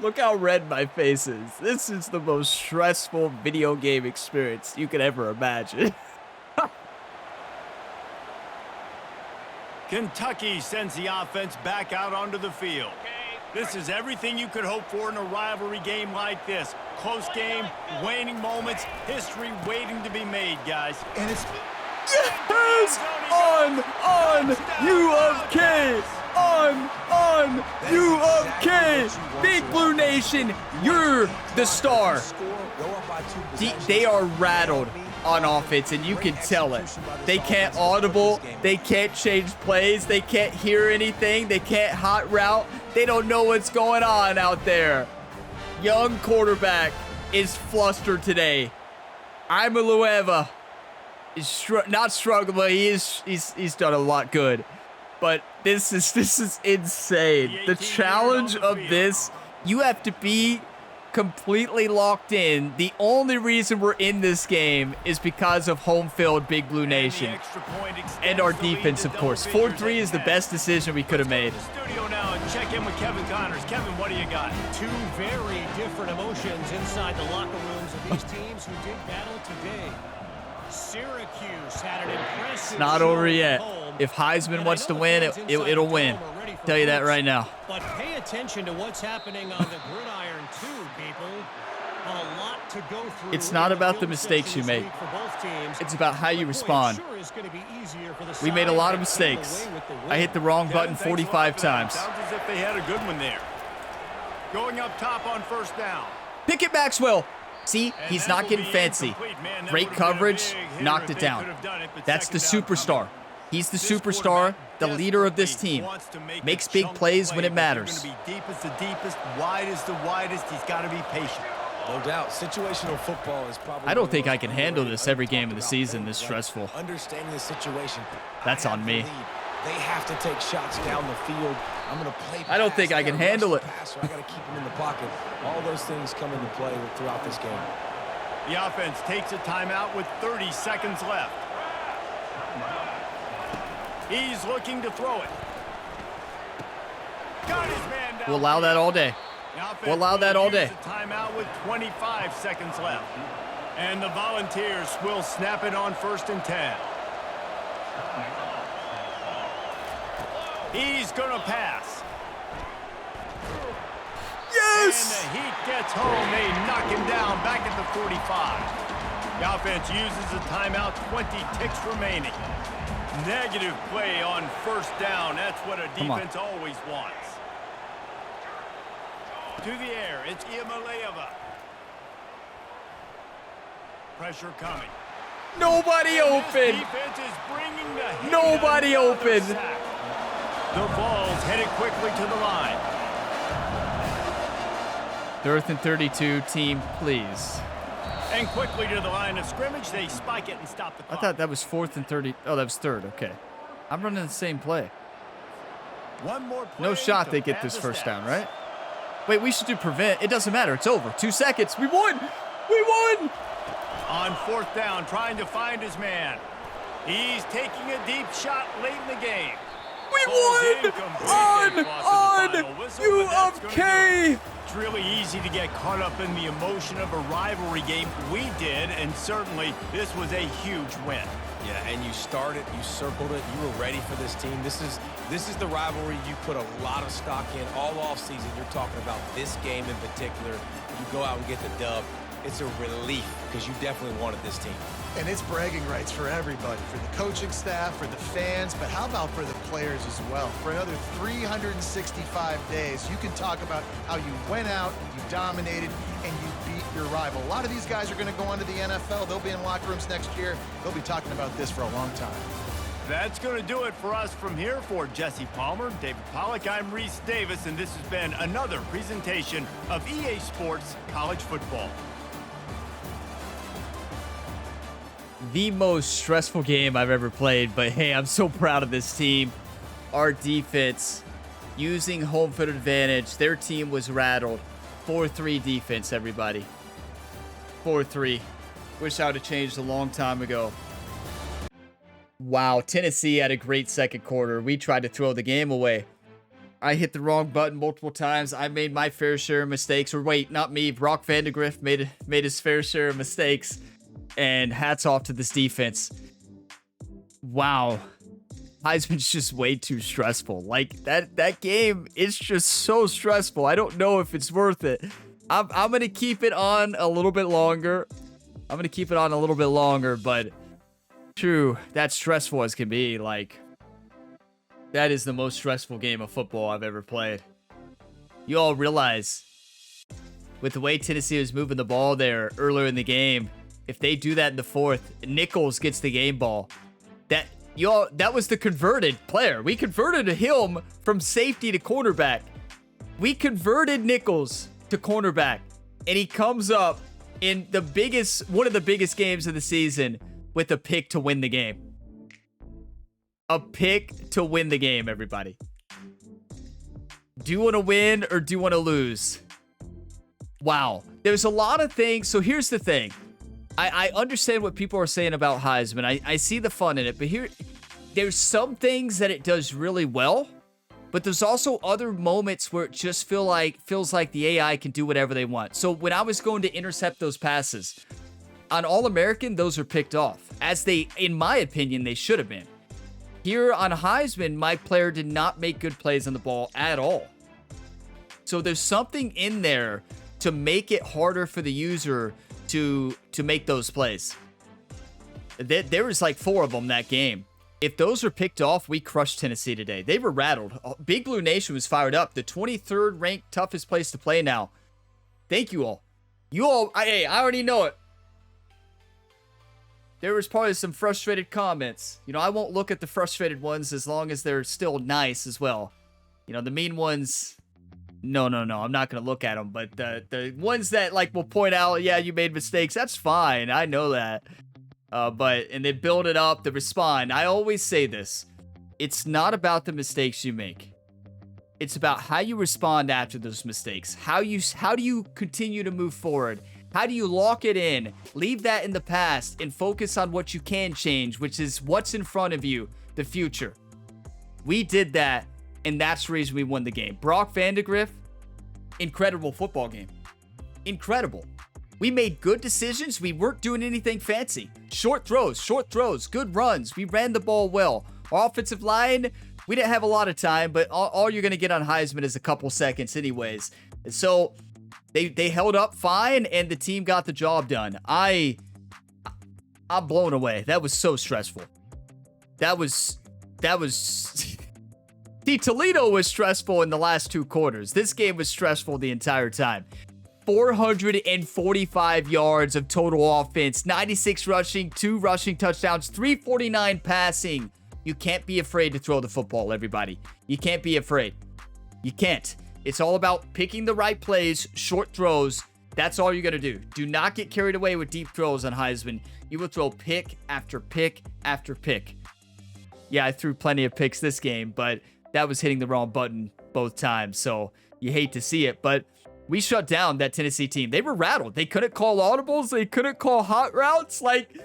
Look how red my face is. This is the most stressful video game experience you could ever imagine. Kentucky sends the offense back out onto the field. This is everything you could hope for in a rivalry game like this. Close game, waning moments, history waiting to be made, guys. And it's Yes! On U of K! On U of K! Big Blue Nation, you're the star. They are rattled on offense, and you can tell it. They can't audible. They can't change plays. They can't hear anything. They can't hot route. They don't know what's going on out there. Young quarterback is flustered today. Imalueva is not struggling, but he's done a lot good. But this is insane. The challenge of this, you have to be completely locked in. The only reason we're in this game is because of home field Big Blue Nation and our defense, of course. 4-3 is the best decision we could have made. Studio now and check in with Kevin Connors. Kevin, what do you got? Two very different emotions inside the locker rooms of these teams who did battle today. Syracuse had an impressive It's not over showing yet. at home. If Heisman And wants I to know win, fans inside it'll the win. dome are ready for Tell you that votes, right now. But pay attention to what's happening on the gridiron too, people. A lot to go through. It's not in about the film mistakes session you this make. week for both teams. It's about how you Boy, it respond. sure is gonna be easier for the We made a side lot of that came mistakes. away with the I hit the wrong Devin, button thanks a lot 45 for that. times. Sounds as if they had a good one there. Going up top on first down. Pickett Maxwell. See, And he's that not will getting be fancy. incomplete. Man, that Great would've been a coverage, big hitter knocked if it they down. could have done it, but That's the second down superstar. coming. He's the This superstar, quarterback the leader of this desperately team. wants to make Makes a big chunk plays play, when it but they're matters. gonna be deep as the deepest, wide as the widest. He's got to be patient. No doubt. Situational football is probably I don't one of the think I most can handle underrated, this every game of the undertalked season about this things, stressful. like understanding the situation. That's I on have me. the lead. They have to take shots down the field. I'm going to play I don't pass. think I can gotta rush handle the it. pass, or I got to keep him in the pocket. All those things come into play throughout this game. The offense takes a timeout with 30 seconds left. He's looking to throw it. Got his man down. We'll allow that all day. The offense We'll allow that will all use day. a timeout with 25 seconds left. And the Volunteers will snap it on 1st and 10. He's going to pass. Yes! And the Heat gets home. They knock him down back at the 45. The offense uses a timeout, 20 ticks remaining. Negative play on 1st down. That's what a Come on. defense always wants. To the air, it's Iamaleava. Pressure coming. Nobody This open. defense is bringing the heat. Nobody Another open. sack. The Vols headed quickly to the line. 3rd and 32, team, please. And quickly to the line of scrimmage, they spike it and stop the I clock. thought that was 4th and 30. Oh, that was 3rd. Okay. I'm running the same play. One more play No shot to they get pad this the first down, stats. right? Wait, we should do prevent. It doesn't matter. It's over. 2 seconds. We won. We won. On 4th down, trying to find his man. He's taking a deep shot late in the game. We Ball's won. incomplete. On. They cross to the final whistle, U but that's of gonna K. do it. It's really easy to get caught up in the emotion of a rivalry game. We did, and certainly this was a huge win. Yeah, and you started, you circled it, you were ready for this team. This is the rivalry you put a lot of stock in all offseason. You're talking about this game in particular. You go out and get the dub. It's a relief because you definitely wanted this team. And it's bragging rights for everybody, for the coaching staff, for the fans, but how about for the players as well? For another 365 days, you can talk about how you went out, you dominated, and you beat your rival. A lot of these guys are going to go on to the NFL. They'll be in locker rooms next year. They'll be talking about this for a long time. That's going to do it for us from here. For Jesse Palmer, David Pollack, I'm Reese Davis, and this has been another presentation of EA Sports College Football. The most stressful game I've ever played, but hey, I'm so proud of this team. Our defense, using home field advantage, their team was rattled. 4-3 defense, everybody. 4-3. Wish I would have changed a long time ago. Wow, Tennessee had a great second quarter. We tried to throw the game away. I hit the wrong button multiple times. I made my fair share of mistakes. Or wait, not me. Brock Vandegrift made his fair share of mistakes. And hats off to this defense. Wow. Heisman's just way too stressful. Like, that game is just so stressful. I don't know if it's worth it. I'm going to keep it on a little bit longer. But true, that's stressful as can be. Like, that is the most stressful game of football I've ever played. You all realize, with the way Tennessee was moving the ball there earlier in the game, if they do that in the 4th, Nichols gets the game ball. That was the converted player. We converted him from safety to cornerback. We converted Nichols to cornerback. And he comes up in one of the biggest games of the season with a pick to win the game. A pick to win the game, everybody. Do you want to win or do you want to lose? Wow. There's a lot of things. So here's the thing. I understand what people are saying about Heisman. I see the fun in it, but there's some things that it does really well, but there's also other moments where it just feels like the AI can do whatever they want. So when I was going to intercept those passes, On All-American, those are picked off, as they, in my opinion, they should have been. Here on Heisman, my player did not make good plays on the ball at all. So there's something in there to make it harder for the user to make those plays. There was like 4 of them that game. If those are picked off, we crushed Tennessee today. They were rattled. Big Blue Nation was fired up. The 23rd ranked toughest place to play now. Thank you all. You all, hey, I already know it. There was probably some frustrated comments. You know, I won't look at the frustrated ones as long as they're still nice as well. You know, the mean ones, no, I'm not going to look at them. But the ones that, like, will point out, yeah, you made mistakes, that's fine. I know that. And they build it up, they respond. I always say this. It's not about the mistakes you make. It's about how you respond after those mistakes. How do you continue to move forward? How do you lock it in, leave that in the past, and focus on what you can change, which is what's in front of you, the future. We did that, and that's the reason we won the game. Brock Vandegrift, incredible football game. Incredible. We made good decisions. We weren't doing anything fancy. Short throws, good runs. We ran the ball well. Our offensive line, we didn't have a lot of time, but all you're going to get on Heisman is a couple seconds anyways. So they held up fine, and the team got the job done. I'm blown away. That was so stressful. That was See, Toledo was stressful in the last 2 quarters. This game was stressful the entire time. 445 yards of total offense, 96 rushing, 2 rushing touchdowns, 349 passing. You can't be afraid to throw the football, everybody. You can't be afraid. You can't. It's all about picking the right plays, short throws. That's all you're going to do. Do not get carried away with deep throws on Heisman. You will throw pick after pick after pick. Yeah, I threw plenty of picks this game, but that was hitting the wrong button both times, so you hate to see it. But we shut down that Tennessee team. They were rattled. They couldn't call audibles. They couldn't call hot routes. Like,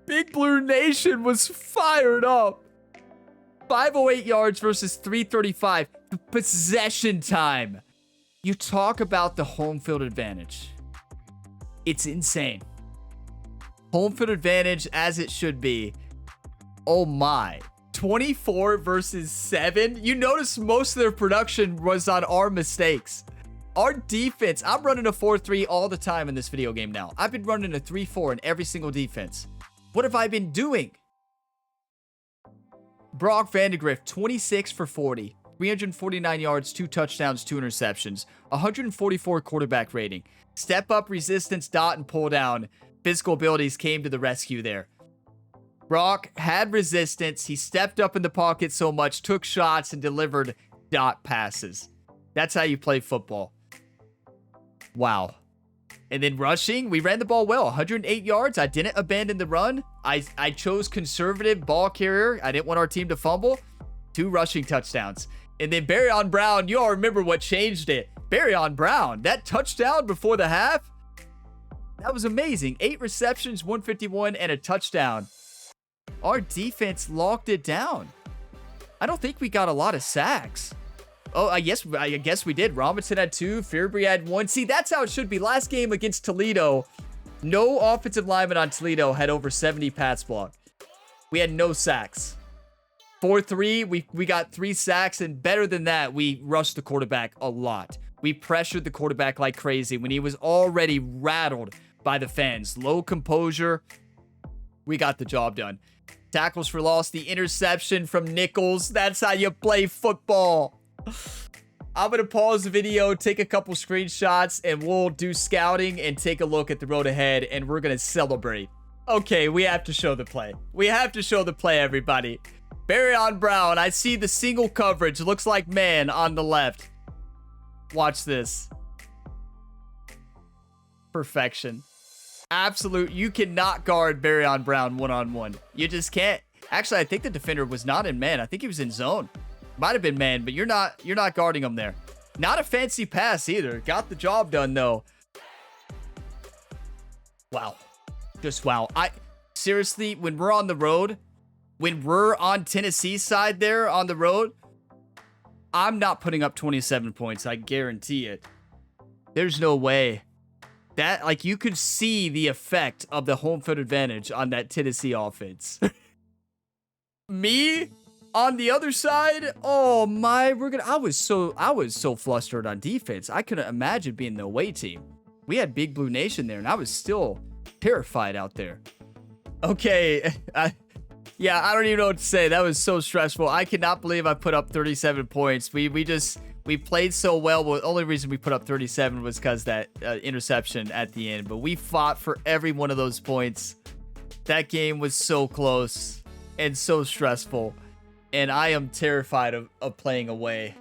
Big Blue Nation was fired up. 508 yards versus 335. Possession time. You talk about the home field advantage. It's insane. Home field advantage as it should be. Oh my. 24 versus 7. You notice most of their production was on our mistakes. Our defense, I'm running a 4-3 all the time in this video game now. I've been running a 3-4 in every single defense. What have I been doing? Brock Vandegrift, 26 for 40. 349 yards, 2 touchdowns, 2 interceptions. 144 quarterback rating. Step up resistance, dot, and pull down. Physical abilities came to the rescue there. Brock had resistance. He stepped up in the pocket so much, took shots, and delivered dot passes. That's how you play football. Wow. And then rushing, we ran the ball well. 108 yards. I didn't abandon the run. I chose conservative ball carrier. I didn't want our team to fumble. 2 rushing touchdowns. And then Barryon Brown, you all remember what changed it. Barryon Brown, that touchdown before the half, that was amazing. 8 receptions, 151, and a touchdown. Our defense locked it down. I don't think we got a lot of sacks. Oh, I guess we did. Robinson had 2. Fearbury had 1. See, that's how it should be. Last game against Toledo, no offensive lineman on Toledo had over 70 pass blocked. We had no sacks. 4-3, we got 3 sacks, and better than that, we rushed the quarterback a lot. We pressured the quarterback like crazy when he was already rattled by the fans. Low composure. We got the job done. Tackles for loss, the interception from Nichols. That's how you play football. I'm going to pause the video, take a couple screenshots, and we'll do scouting and take a look at the road ahead, and we're going to celebrate. Okay, we have to show the play. We have to show the play, everybody. Barryon Brown, I see the single coverage. Looks like man on the left. Watch this. Perfection. Absolute. You cannot guard Barryon Brown one-on-one. You just can't. Actually, I think the defender was not in man. I think he was in zone. Might have been man, but you're not guarding him there. Not a fancy pass either. Got the job done though. Wow. Just wow. Seriously, when we're on the road, when we're on Tennessee's side there on the road, I'm not putting up 27 points. I guarantee it. There's no way. That, like, you could see the effect of the home field advantage on that Tennessee offense. Me on the other side, oh my, I was so flustered on defense. I couldn't imagine being the away team. We had Big Blue Nation there, and I was still terrified out there. Okay, yeah, I don't even know what to say. That was so stressful. I cannot believe I put up 37 points. We played so well. Well, the only reason we put up 37 was because that interception at the end. But we fought for every one of those points. That game was so close and so stressful. And I am terrified of playing away.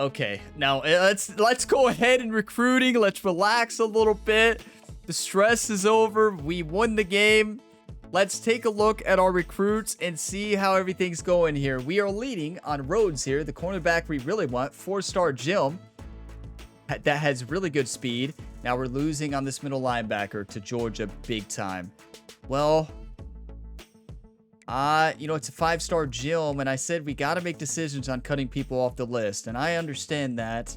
Okay, now let's go ahead and recruiting. Let's relax a little bit. The stress is over. We won the game. Let's take a look at our recruits and see how everything's going here. We are leading on Rhodes here, the cornerback we really want. 4-star Jim that has really good speed. Now we're losing on this middle linebacker to Georgia big time. Well, you know, it's a 5-star Jim, and I said we got to make decisions on cutting people off the list, and I understand that.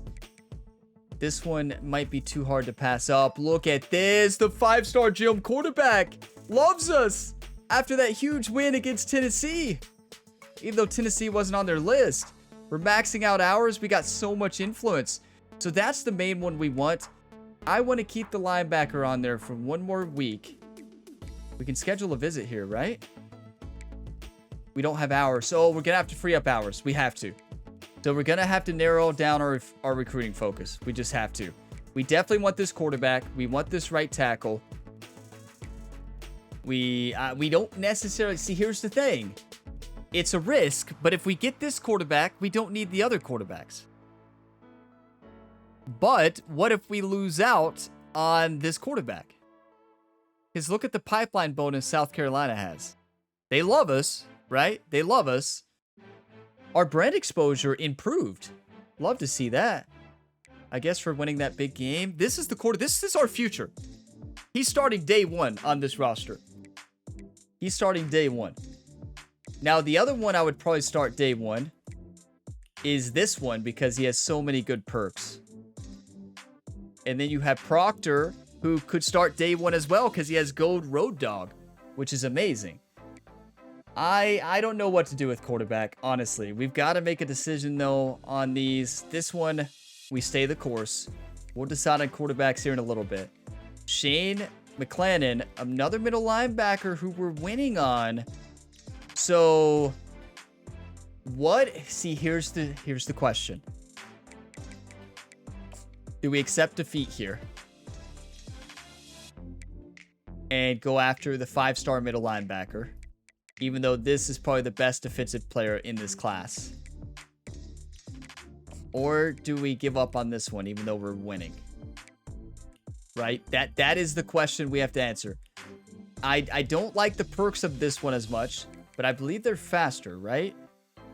This one might be too hard to pass up. Look at this. The 5-star Jim quarterback loves us after that huge win against Tennessee. Even though Tennessee wasn't on their list. We're maxing out hours. We got so much influence. So that's the main one we want. I want to keep the linebacker on there for one more week. We can schedule a visit here, right? We don't have hours. So we're going to have to free up hours. We have to. So we're going to have to narrow down our recruiting focus. We just have to. We definitely want this quarterback. We want this right tackle. We don't necessarily... See, here's the thing. It's a risk, but if we get this quarterback, we don't need the other quarterbacks. But what if we lose out on this quarterback? Because look at the pipeline bonus South Carolina has. They love us, right? They love us. Our brand exposure improved. Love to see that. I guess for winning that big game. This is the quarter. This is our future. He's starting day one on this roster. He's starting day one. Now, the other one I would probably start day one is this one because he has so many good perks. And then you have Proctor, who could start day one as well because he has Gold Road Dog, which is amazing. I don't know what to do with quarterback, honestly. We've got to make a decision, though, on these. This one, we stay the course. We'll decide on quarterbacks here in a little bit. Shane McClannon, another middle linebacker who we're winning on. So, what? See, here's the question. Do we accept defeat here? And go after the 5-star middle linebacker? Even though this is probably the best defensive player in this class. Or do we give up on this one even though we're winning? Right? That is the question we have to answer. I don't like the perks of this one as much, but I believe they're faster, right?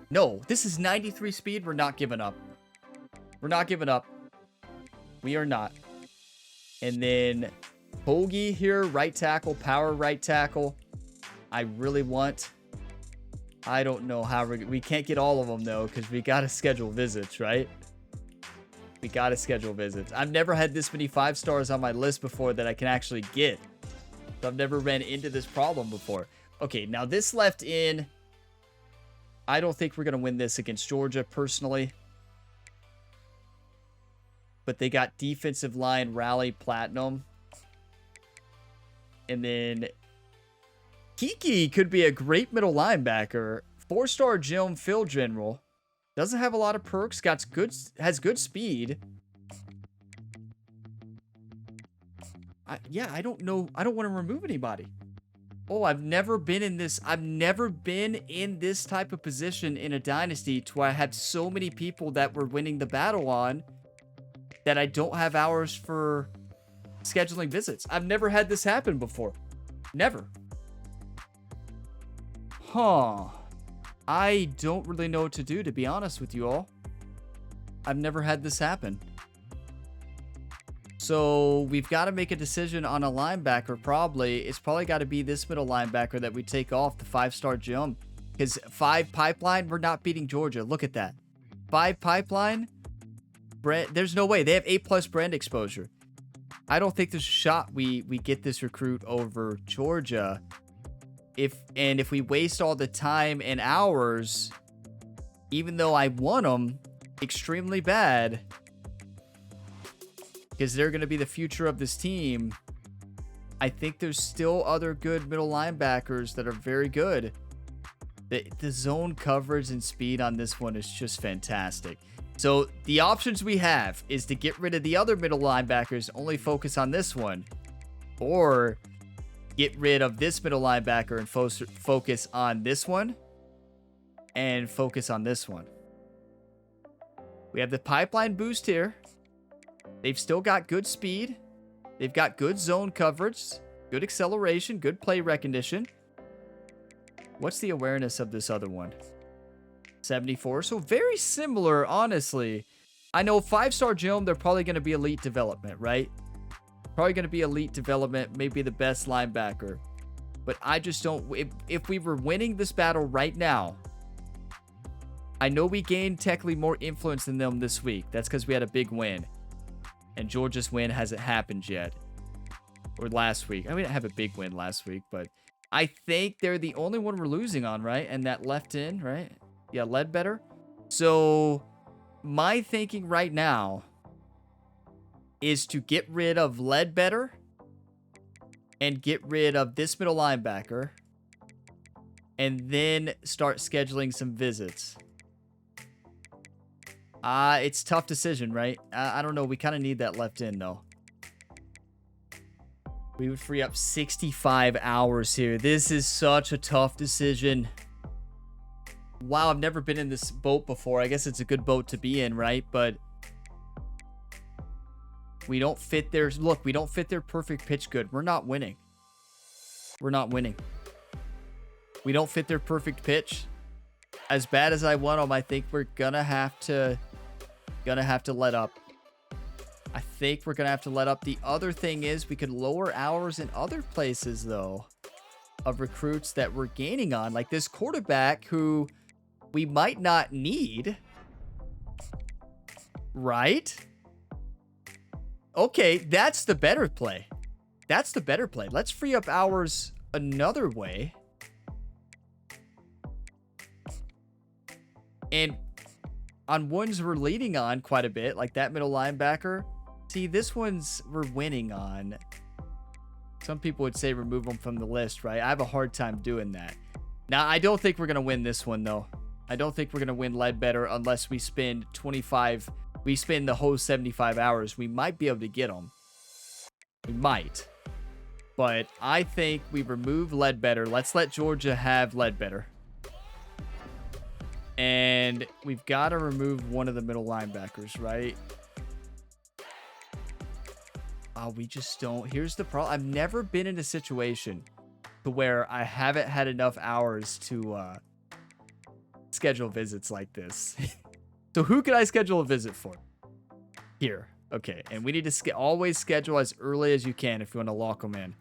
No, this is 93 speed. We're not giving up. We're not giving up. We are not. And then Hoagie here, right tackle, power right tackle. I really want. I don't know how we can't get all of them though, because we got to schedule visits, right? We got to schedule visits. I've never had this many 5-stars on my list before that I can actually get. So I've never ran into this problem before. Okay, now this left in. I don't think we're going to win this against Georgia personally. But they got defensive line rally platinum. And then Kiki could be a great middle linebacker. 4-star Jim Phil General. Doesn't have a lot of perks. Has good speed. I don't know. I don't want to remove anybody. Oh, I've never been in this. I've never been in this type of position in a dynasty to where I had so many people that were winning the battle on that I don't have hours for scheduling visits. I've never had this happen before. Never. Huh. I don't really know what to do, to be honest with you all. I've never had this happen. So we've got to make a decision on a linebacker, probably. It's probably got to be this middle linebacker that we take off, the 5-star Jim. Because 5 pipeline, we're not beating Georgia. Look at that. 5 pipeline, there's no way. They have 8+ brand exposure. I don't think there's a shot we get this recruit over Georgia. If we waste all the time and hours, even though I want them extremely bad, because they're going to be the future of this team, I think there's still other good middle linebackers that are very good. The zone coverage and speed on this one is just fantastic. So the options we have is to get rid of the other middle linebackers, only focus on this one, or get rid of this middle linebacker and focus on this one and focus on this one. We have the pipeline boost here. They've still got good speed. They've got good zone coverage, good acceleration, good play recognition. What's the awareness of this other one? 74. So very similar, honestly. I know 5-star Jim, they're probably going to be elite development, right? Probably going to be elite development, maybe the best linebacker. But I just don't... If we were winning this battle right now, I know we gained technically more influence than them this week. That's because we had a big win. And Georgia's win hasn't happened yet. Or last week. I mean, we didn't have a big win last week, but I think they're the only one we're losing on, right? And that left in, right? Yeah, Ledbetter. So my thinking right now is to get rid of Ledbetter and get rid of this middle linebacker and then start scheduling some visits. It's a tough decision, right? I don't know. We kind of need that left in, though. We would free up 65 hours here. This is such a tough decision. Wow, I've never been in this boat before. I guess it's a good boat to be in, right? But we don't fit their... Look, we don't fit their perfect pitch good. We're not winning. We're not winning. We don't fit their perfect pitch. As bad as I want them, I think we're gonna have to let up. I think we're gonna have to let up. The other thing is we could lower hours in other places, though, of recruits that we're gaining on, like this quarterback who we might not need, right? Okay, that's the better play. That's the better play. Let's free up hours another way. And on ones we're leading on quite a bit, like that middle linebacker. See, this one's we're winning on. Some people would say remove them from the list, right? I have a hard time doing that. Now, I don't think we're going to win this one, though. I don't think we're going to win Ledbetter unless we spend 25. We spend the whole 75 hours. We might be able to get them. We might. But I think we remove Ledbetter. Let's let Georgia have Ledbetter. And we've got to remove one of the middle linebackers, right? Oh, we just don't. Here's the problem. I've never been in a situation to where I haven't had enough hours to schedule visits like this. So who can I schedule a visit for? Here. Okay. And we need to always schedule as early as you can if you want to lock them in.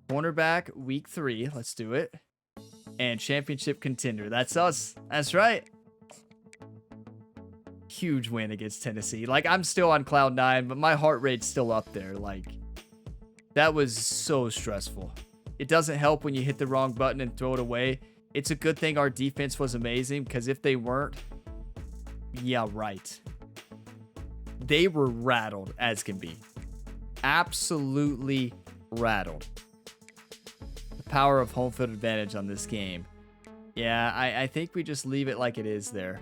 Cornerback, week 3. Let's do it. And championship contender. That's us. That's right. Huge win against Tennessee. Like, I'm still on cloud 9, but my heart rate's still up there. Like, that was so stressful. It doesn't help when you hit the wrong button and throw it away. It's a good thing our defense was amazing, because if they weren't, yeah, right. They were rattled as can be. Absolutely rattled. Power of home field advantage on this game. Yeah, I think we just leave it like it is there.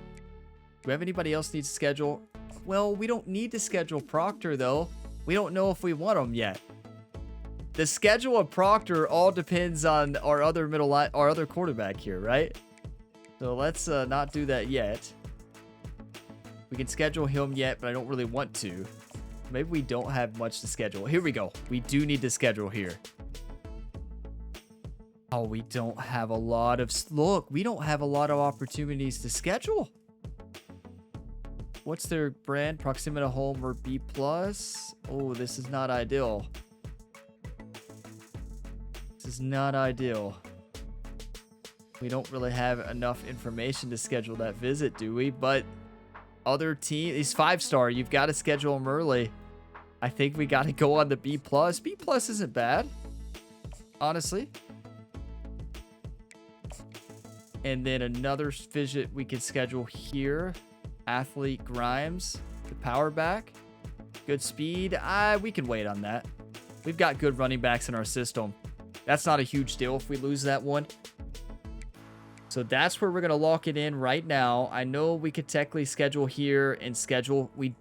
Do we have anybody else need to schedule? Well, we don't need to schedule Proctor, though. We don't know if we want him yet. The schedule of Proctor all depends on our other quarterback here, right? So let's not do that yet. We can schedule him yet, but I don't really want to. Maybe we don't have much to schedule. Here we go. We do need to schedule here. Oh, we don't have a lot of... Look, we don't have a lot of opportunities to schedule. What's their brand? Proximity to home or B+? Oh, this is not ideal. This is not ideal. We don't really have enough information to schedule that visit, do we? But other team... He's 5-star. You've got to schedule him early. I think we got to go on the B+. B+ isn't bad, honestly. And then another visit we could schedule here. Athlete Grimes, the power back. Good speed. We can wait on that. We've got good running backs in our system. That's not a huge deal if we lose that one. So that's where we're going to lock it in right now. I know we could technically schedule here and schedule. We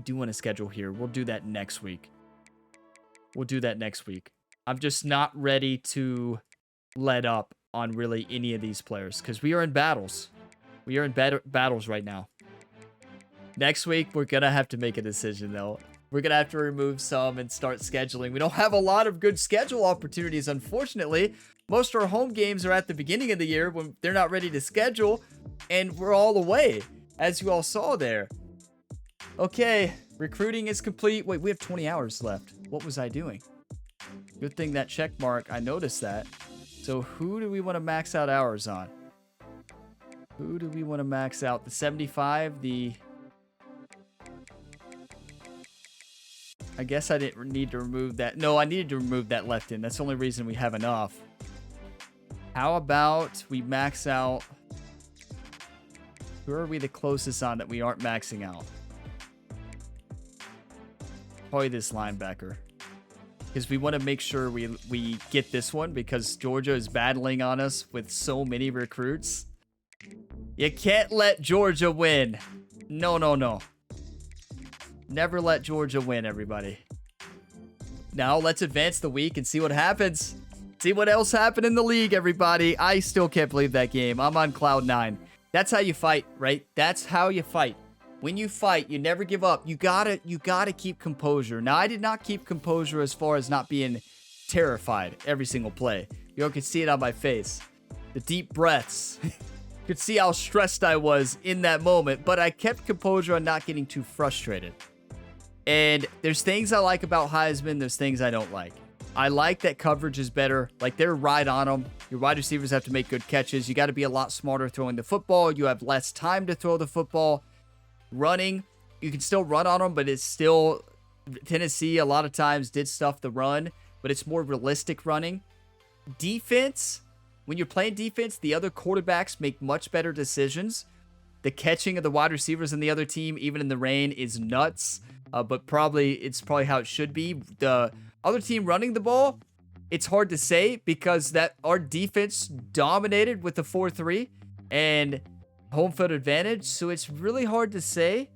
do want to schedule here. We'll do that next week. We'll do that next week. I'm just not ready to let up on really any of these players because we are in battles. We are in battles right now. Next week, we're going to have to make a decision, though. We're going to have to remove some and start scheduling. We don't have a lot of good schedule opportunities, unfortunately. Most of our home games are at the beginning of the year when they're not ready to schedule, and we're all away, as you all saw there. Okay, recruiting is complete. Wait, we have 20 hours left. What was I doing? Good thing that check mark, I noticed that. So who do we want to max out hours on? Who do we want to max out? The 75, I guess I didn't need to remove that. No, I needed to remove that left in. That's the only reason we have enough. How about we max out? Who are we the closest on that we aren't maxing out? Probably this linebacker. Because we want to make sure we get this one because Georgia is battling on us with so many recruits. You can't let Georgia win. No, no, no. Never let Georgia win, everybody. Now, let's advance the week and see what happens. See what else happened in the league, everybody. I still can't believe that game. I'm on cloud 9. That's how you fight, right? That's how you fight. When you fight, you never give up. You gotta keep composure. Now, I did not keep composure as far as not being terrified every single play. You all could see it on my face. The deep breaths. You could see how stressed I was in that moment, but I kept composure on not getting too frustrated. And there's things I like about Heisman. There's things I don't like. I like that coverage is better. Like, they're right on them. Your wide receivers have to make good catches. You got to be a lot smarter throwing the football. You have less time to throw the football. Running, you can still run on them, but it's still... Tennessee, a lot of times, did stuff the run, but it's more realistic running. Defense, when you're playing defense, the other quarterbacks make much better decisions. The catching of the wide receivers in the other team, even in the rain, is nuts. But it's probably how it should be. The other team running the ball, it's hard to say because our defense dominated with the 4-3 and home field advantage. So it's really hard to say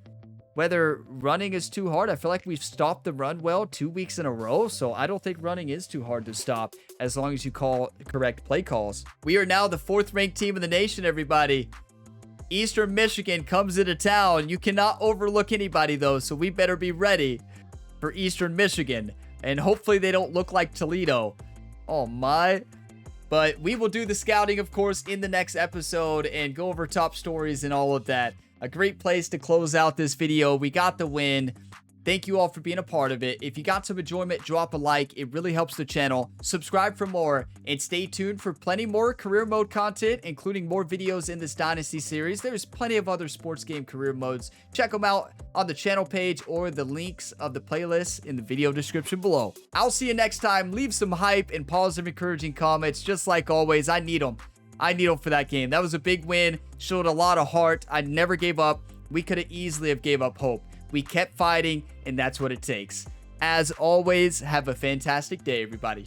whether running is too hard. I feel like we've stopped the run well 2 weeks in a row. So I don't think running is too hard to stop as long as you call correct play calls. We are now the 4th ranked team in the nation, everybody. Eastern Michigan comes into town. You cannot overlook anybody, though, so we better be ready for Eastern Michigan. And hopefully they don't look like Toledo. Oh, my. But we will do the scouting, of course, in the next episode and go over top stories and all of that. A great place to close out this video. We got the win. Thank you all for being a part of it. If you got some enjoyment, drop a like. It really helps the channel. Subscribe for more and stay tuned for plenty more career mode content, including more videos in this Dynasty series. There's plenty of other sports game career modes. Check them out on the channel page or the links of the playlist in the video description below. I'll see you next time. Leave some hype and positive, encouraging comments. Just like always, I need them. I need them for that game. That was a big win. Showed a lot of heart. I never gave up. We could have easily gave up hope. We kept fighting, and that's what it takes. As always, have a fantastic day, everybody.